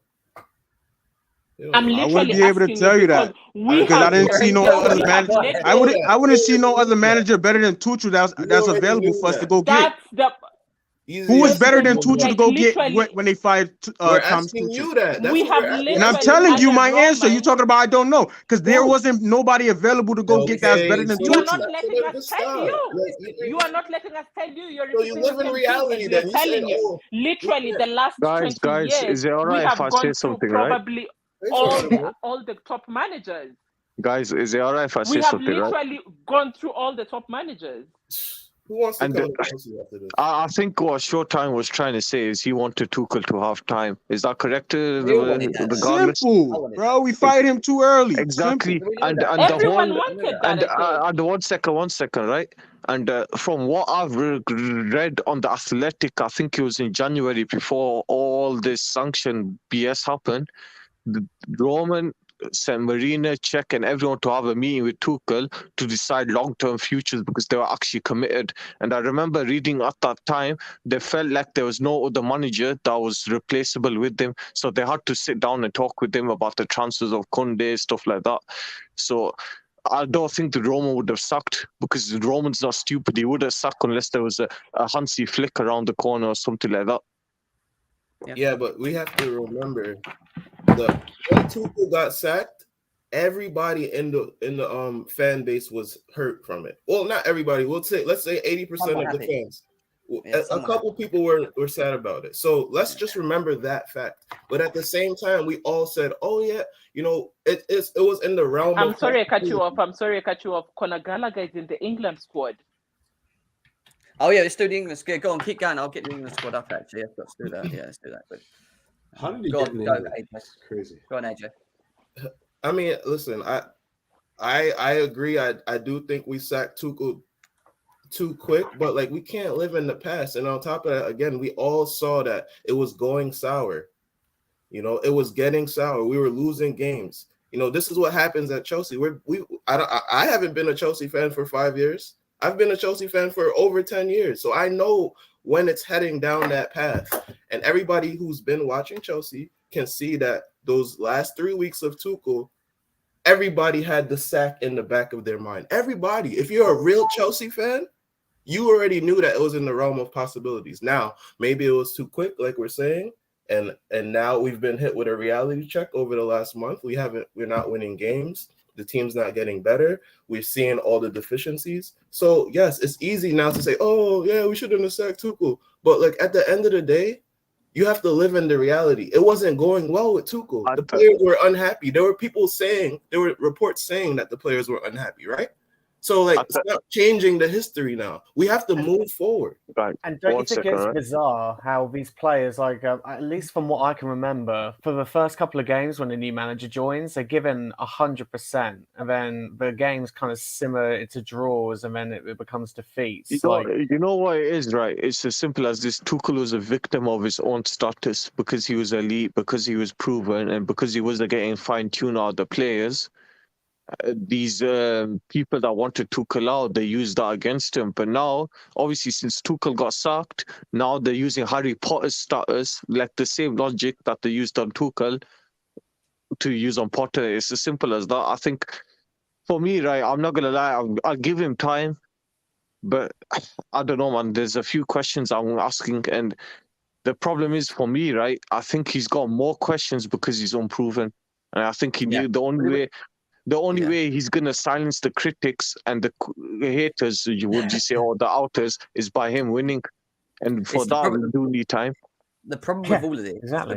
I'm literally I wouldn't be able to tell you that because I didn't see no other manager. I wouldn't see no other manager better than Tuchel that's available for us to go get. Who was better than Tuchel to go get when they fired Thomas Tuchel? And I'm telling you my answer. You're talking about I don't know because there wasn't nobody available to go get that's better than Tuchel. You're not letting us tell you. You are not letting us tell you. You live in reality. Then telling you literally the last 20 years. Is it all right if I say something, probably all the top managers. Guys, is it all right if I say something, right? We have literally gone through all the top managers. Who wants to come after this? I think what Showtime was trying to say is he wanted Tuchel to have time. Is that correct? Simple, bro. We fired him too early. Exactly. Simple. And everyone wanted that. And one second, right? And from what I've read on the Athletic, I think it was in January before all this sanction BS happened. Roman sent Marina, Czech, and everyone to have a meeting with Tuchel to decide long-term futures because they were actually committed. And I remember reading at that time, they felt like there was no other manager that was replaceable with them. So they had to sit down and talk with them about the transfers of Kunde, stuff like that. So I don't think the Roman would have sucked because Roman's not stupid. He would have sucked unless there was a Hansi Flick around the corner or something like that. Yeah, but we have to remember when Tuchel got sacked, everybody in the fan base was hurt from it. Well, not everybody. Let's say 80% of the fans. A couple people were sad about it. So let's just remember that fact. But at the same time, we all said, "Oh yeah, it was in the realm." I'm sorry I cut you off. Conor Gallagher is in the England squad. Oh yeah, let's do the England squad. Go on, keep going. I'll get the England squad up. Actually, let's do that. Yeah, let's do that. But how did he get in England? That's crazy. Go on, AJ. I mean, listen, I agree. I do think we sacked Tuchel too quick, but like we can't live in the past. And on top of that, again, we all saw that it was going sour. It was getting sour. We were losing games. This is what happens at Chelsea. I haven't been a Chelsea fan for 5 years. I've been a Chelsea fan for over 10 years. So I know when it's heading down that path. And everybody who's been watching Chelsea can see that those last 3 weeks of Tuchel, everybody had the sack in the back of their mind. Everybody. If you're a real Chelsea fan, you already knew that it was in the realm of possibilities. Now, maybe it was too quick, like we're saying. And now we've been hit with a reality check over the last month. We're not winning games. The team's not getting better. We've seen all the deficiencies. So, yes, it's easy now to say, oh, yeah, we shouldn't have sacked Tuchel. But, like, at the end of the day, you have to live in the reality. It wasn't going well with Tuchel. The players were unhappy. There were reports saying that the players were unhappy, right? So like, stop changing the history now. We have to move forward. Right. And don't you think it's bizarre how these players, like at least from what I can remember, for the first couple of games when a new manager joins, they're given 100%, and then the games kind of simmer into draws, and then it becomes defeats. You know what it is, right? It's as simple as this. Tuchel was a victim of his own status because he was elite, because he was proven, and because he was getting fine-tuned out the players. These people that wanted Tuchel out, they used that against him. But now, obviously, since Tuchel got sacked, now they're using Harry Potter's status, like the same logic that they used on Tuchel to use on Potter. It's as simple as that. I think, for me, right, I'm not going to lie, I'll give him time. But I don't know, man. There's a few questions I'm asking. And the problem is, for me, right, I think he's got more questions because he's unproven. And I think he knew the only way he's going to silence the critics and the haters, would you say, or the outers, is by him winning. And for that, we do need time. The problem with all of this, exactly.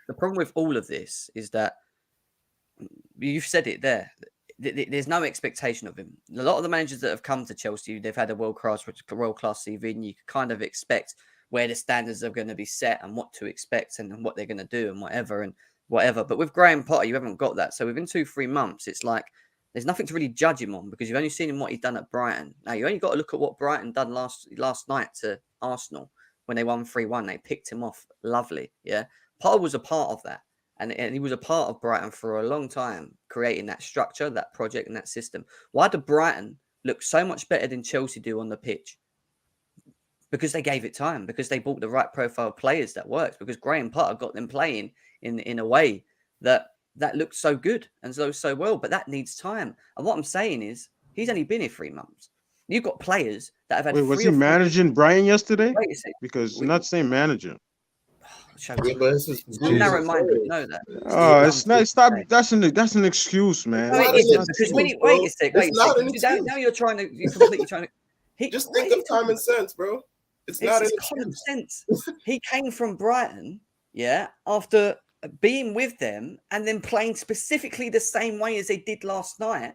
the problem with all of this is that you've said it there. There's no expectation of him. A lot of the managers that have come to Chelsea, they've had a world-class CV, and you kind of expect where the standards are going to be set and what to expect and what they're going to do and whatever. But with Graham Potter, you haven't got that. So within 2-3 months, it's like there's nothing to really judge him on because you've only seen him what he's done at Brighton. Now, you only got to look at what Brighton done last night to Arsenal when they won 3-1. They picked him off lovely, yeah? Potter was a part of that. And he was a part of Brighton for a long time, creating that structure, that project, and that system. Why did Brighton look so much better than Chelsea do on the pitch? Because they gave it time, because they bought the right profile players that worked, because Graham Potter got them playing in a way that looked so good and so well, but that needs time. And what I'm saying is, he's only been here 3 months. You've got players that have had. Wait, was he managing Brian yesterday? Wait a second. Because not the same manager. Yeah, but I'm narrow-minded. Know that. Oh, it's not. Stop. That's an excuse, man. No, it isn't, because when he, wait a second. Now you're completely trying to. Just think of common sense, bro. It's not common sense. He came from Brighton, yeah, after being with them and then playing specifically the same way as they did last night.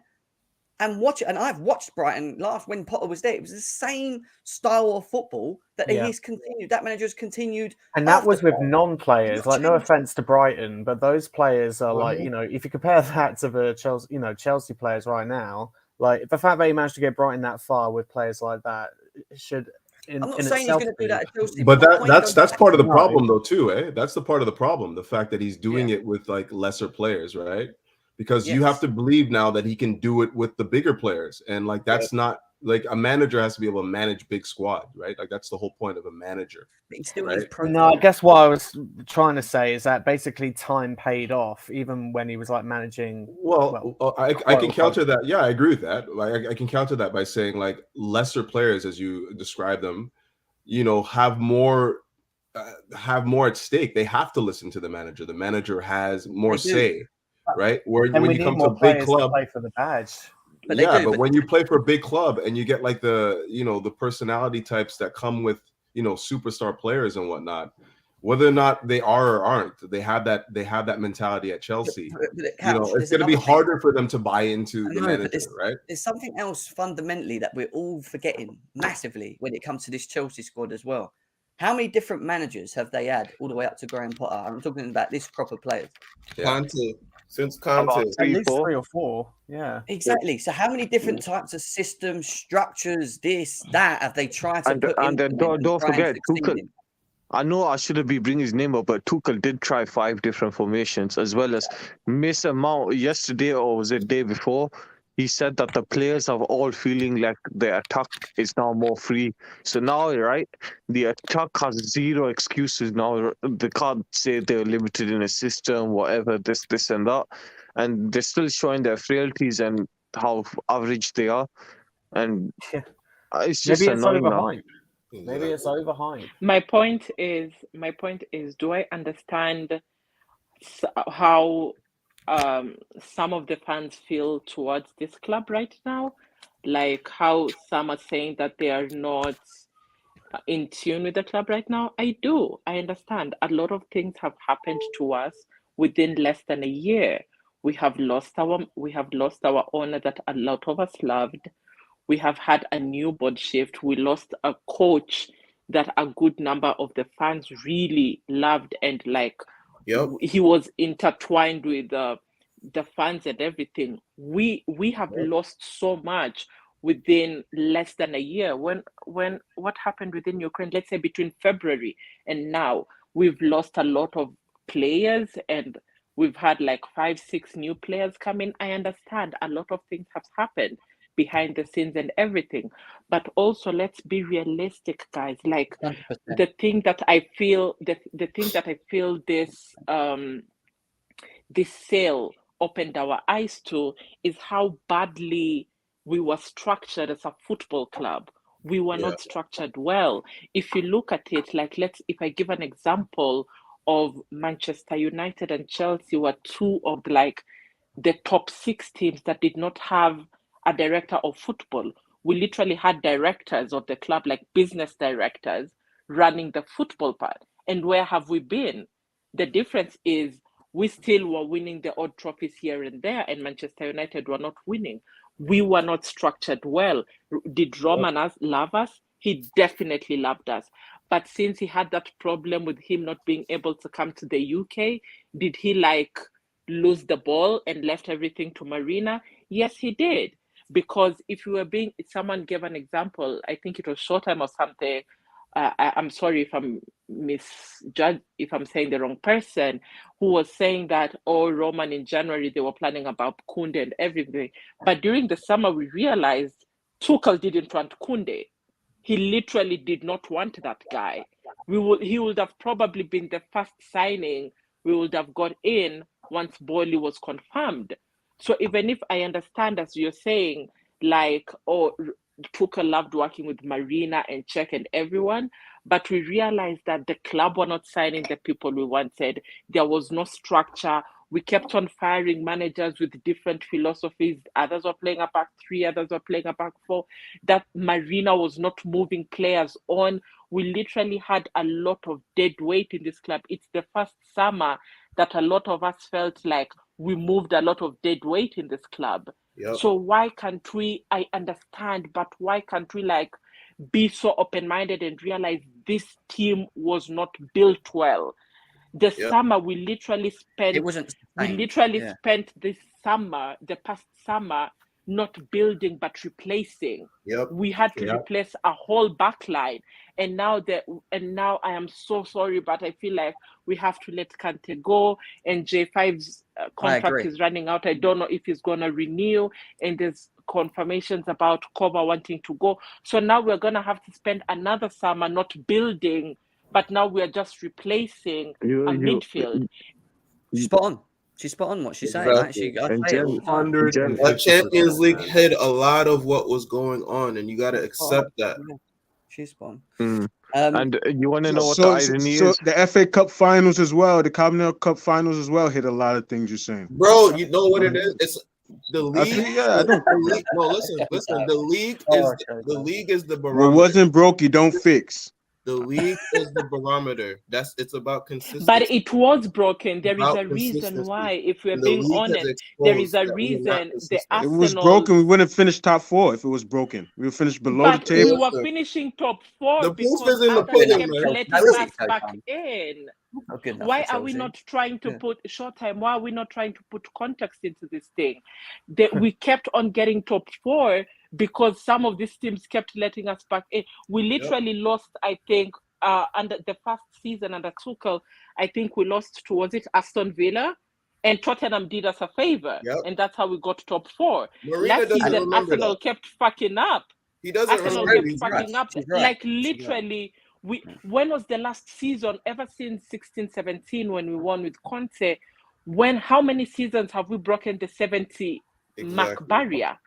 And I've watched Brighton when Potter was there. It was the same style of football that he's continued. That manager's continued, and that was with non-players. Like, no offense to Brighton, but those players are like, if you compare that to the Chelsea players right now, like the fact that he managed to get Brighton that far with players like that should. I'm not saying he's going to do that at Chelsea, but that's part of the problem, though, too. That's the part of the problem. The fact that he's doing it with like lesser players, right? Because you have to believe now that he can do it with the bigger players. And like, that's not like a manager has to be able to manage big squad, right? Like that's the whole point of a manager. Right? No, I guess what I was trying to say is that basically time paid off, even when he was like managing. I can counter that. Yeah, I agree with that. Like I can counter that by saying like lesser players, as you describe them, have more at stake. They have to listen to the manager. The manager has more say. Right, when you come to a big club, play for the badge. But when you play for a big club and you get like the personality types that come with superstar players and whatnot, whether or not they are or aren't, they have that mentality at Chelsea. It's going to be harder for them to buy into the manager, right? There's something else fundamentally that we're all forgetting massively when it comes to this Chelsea squad as well. How many different managers have they had all the way up to Graham Potter? I'm talking about this crop of players. Since Conte. At least 3 or 4. Yeah. Exactly. So how many different types of systems, structures, this, that have they tried to put in? And don't forget, Tuchel. I know I shouldn't be bringing his name up, but Tuchel did try 5 different formations, as well as Mason Mount yesterday, or was it the day before? He said that the players are all feeling like the attack is now more free. So now, right, the attack has 0 excuses now. They can't say they're limited in a system, whatever, this and that. And they're still showing their frailties and how average they are. And it's just annoying now. Maybe it's overhyped. My point is, do I understand how some of the fans feel towards this club right now? Like how some are saying that they are not in tune with the club right now. I understand a lot of things have happened to us within less than a year. We have lost our owner that a lot of us loved. We have had a new board shift. We lost a coach that a good number of the fans really loved, and like he was intertwined with the fans and everything. We have lost so much within less than a year. When what happened within Ukraine, let's say between February and now, we've lost a lot of players, and we've had like 5-6 new players come in. I understand a lot of things have happened behind the scenes and everything, but also let's be realistic, guys. Like 100%. the thing that I feel this sale opened our eyes to is how badly we were structured as a football club. We were not structured well. If you look at it, like if I give an example of Manchester United and Chelsea were two of like the top 6 teams that did not have a director of football. We literally had directors of the club, like business directors, running the football part. And where have we been? The difference is we still were winning the odd trophies here and there, and Manchester United were not winning. We were not structured well. Did Roman love us? He definitely loved us. But since he had that problem with him not being able to come to the UK, did he like lose the ball and left everything to Marina? Yes, he did. Because if you were someone gave an example, I think it was Showtime or something. I'm sorry if I'm misjudged, if I'm saying the wrong person, who was saying that, Roman in January, they were planning about Kunde and everything. But during the summer, we realized Tuchel didn't want Kunde. He literally did not want that guy. He would have probably been the first signing we would have got in once Boehly was confirmed. So even if I understand, as you're saying, like, Tuchel loved working with Marina and Czech and everyone, but we realized that the club were not signing the people we wanted. There was no structure. We kept on firing managers with different philosophies. Others were playing a back 3, others were playing a back 4. That Marina was not moving players on. We literally had a lot of dead weight in this club. It's the first summer that a lot of us felt like we moved a lot of dead weight in this club. So why can't we, I understand, but why can't we like be so open-minded and realize this team was not built well? The summer we literally spent, spent this summer, the past summer, not building but replacing. We had to replace a whole backline, and now I am so sorry, but I feel like we have to let Kante go, and J5's contract is running out. I don't know if he's gonna renew, and there's confirmations about Kova wanting to go. So now we're gonna have to spend another summer not building, but now we're just replacing a midfield. She's spot on what she's saying. Actually, the Champions League hid a lot of what was going on, and you got to accept that. She's spot on. And you want to know what the irony is? So the FA Cup finals as well, the Continental Cup finals as well hit a lot of things you're saying. Bro, you know what it is? It's the league. No, listen. The league is the barometer. What wasn't broke, you don't fix. The league is the barometer. It's about consistency. But it was broken. There is a reason why. If we're being honest, there is a reason. The Arsenal, it was broken. We wouldn't finish top 4 if it was broken. We would finish below the table. We were finishing top 4 the because others kept letting us back in. Why are we not trying to put Showtime? Why are we not trying to put context into this thing? We kept on getting top 4 because some of these teams kept letting us back in. We literally lost, I think, under the first season under Tuchel, I think we lost to, was it Aston Villa? And Tottenham did us a favor. And that's how we got top 4. Last season, Arsenal kept fucking up. He doesn't Arsenal kept fucking up. Like literally, when was the last season? Ever since 16-17 when we won with Conte, how many seasons have we broken the 70 mark barrier?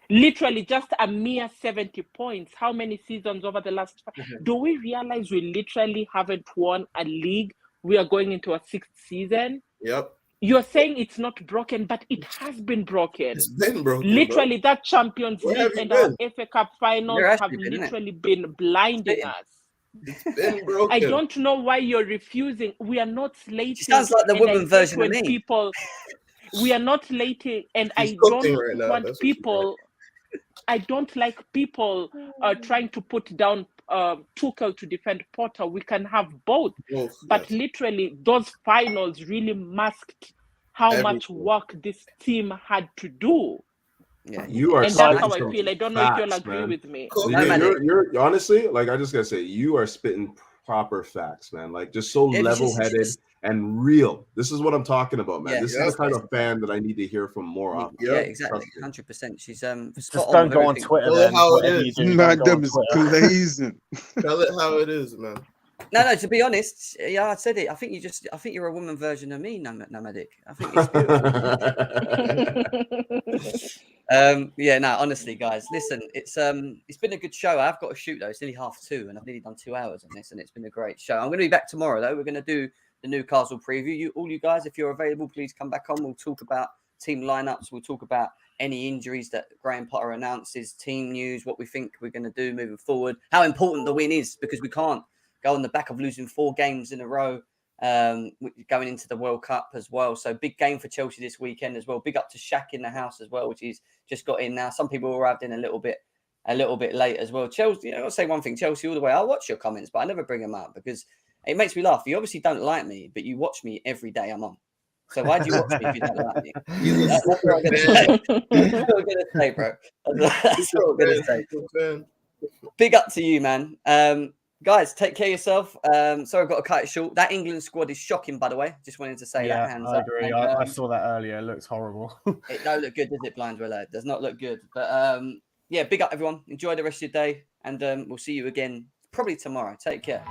Literally just a mere 70 points. How many seasons over the last? Do we realize we literally haven't won a league? We are going into a 6th season. You're saying it's not broken, but it has been broken. It's been broken. Literally, that Champions League and our FA Cup finals have literally been blinding us. It's been broken. I don't know why you're refusing. We are not slating. She sounds like the woman version of me. We are not slating, and I don't want people. I don't like people trying to put down Tuchel to defend Potter. We can have both. But literally, those finals really masked how much work this team had to do. Yeah, you are. And that's how I feel. I don't know if you'll agree with me. You're honestly, like, I just gotta say, you are spitting proper facts, man. Like, just so level-headed and real. This is what I'm talking about, man. This is the kind of fan that I need to hear from more often. Yeah, exactly, 100%. She's just don't go on Twitter. Tell it how it is. Madam is glazing. Tell it how it is, man. No. To be honest, yeah, I said it. I think you're a woman version of me, Nomadic. I think it's beautiful. Yeah, no, honestly, guys, listen, it's been a good show. I've got to shoot though. It's nearly 2:30, and I've nearly done 2 hours on this, and it's been a great show. I'm going to be back tomorrow though. We're going to do the Newcastle preview. All you guys, if you're available, please come back on. We'll talk about team lineups. We'll talk about any injuries that Graham Potter announces, team news, what we think we're going to do moving forward, how important the win is, because we can't go on the back of losing 4 games in a row, going into the World Cup as well. So big game for Chelsea this weekend as well. Big up to Shaq in the house as well, which he's just got in now. Some people arrived in a little bit late as well. Chelsea, I'll say one thing, Chelsea all the way. I'll watch your comments, but I never bring them up because it makes me laugh. You obviously don't like me, but you watch me every day I'm on. So why do you watch me if you don't like me? That's what I'm going to say. That's what I'm going to say, bro. That's what I'm going to say. Big up to you, man. Guys, take care of yourself. Sorry, I've got to cut it short. That England squad is shocking, by the way. Just wanted to say that. Hands I up. agree. And, I saw that earlier. It looks horrible. It don't look good, does it, Blindswell? It does not look good. But yeah, big up, everyone. Enjoy the rest of your day. And we'll see you again probably tomorrow. Take care.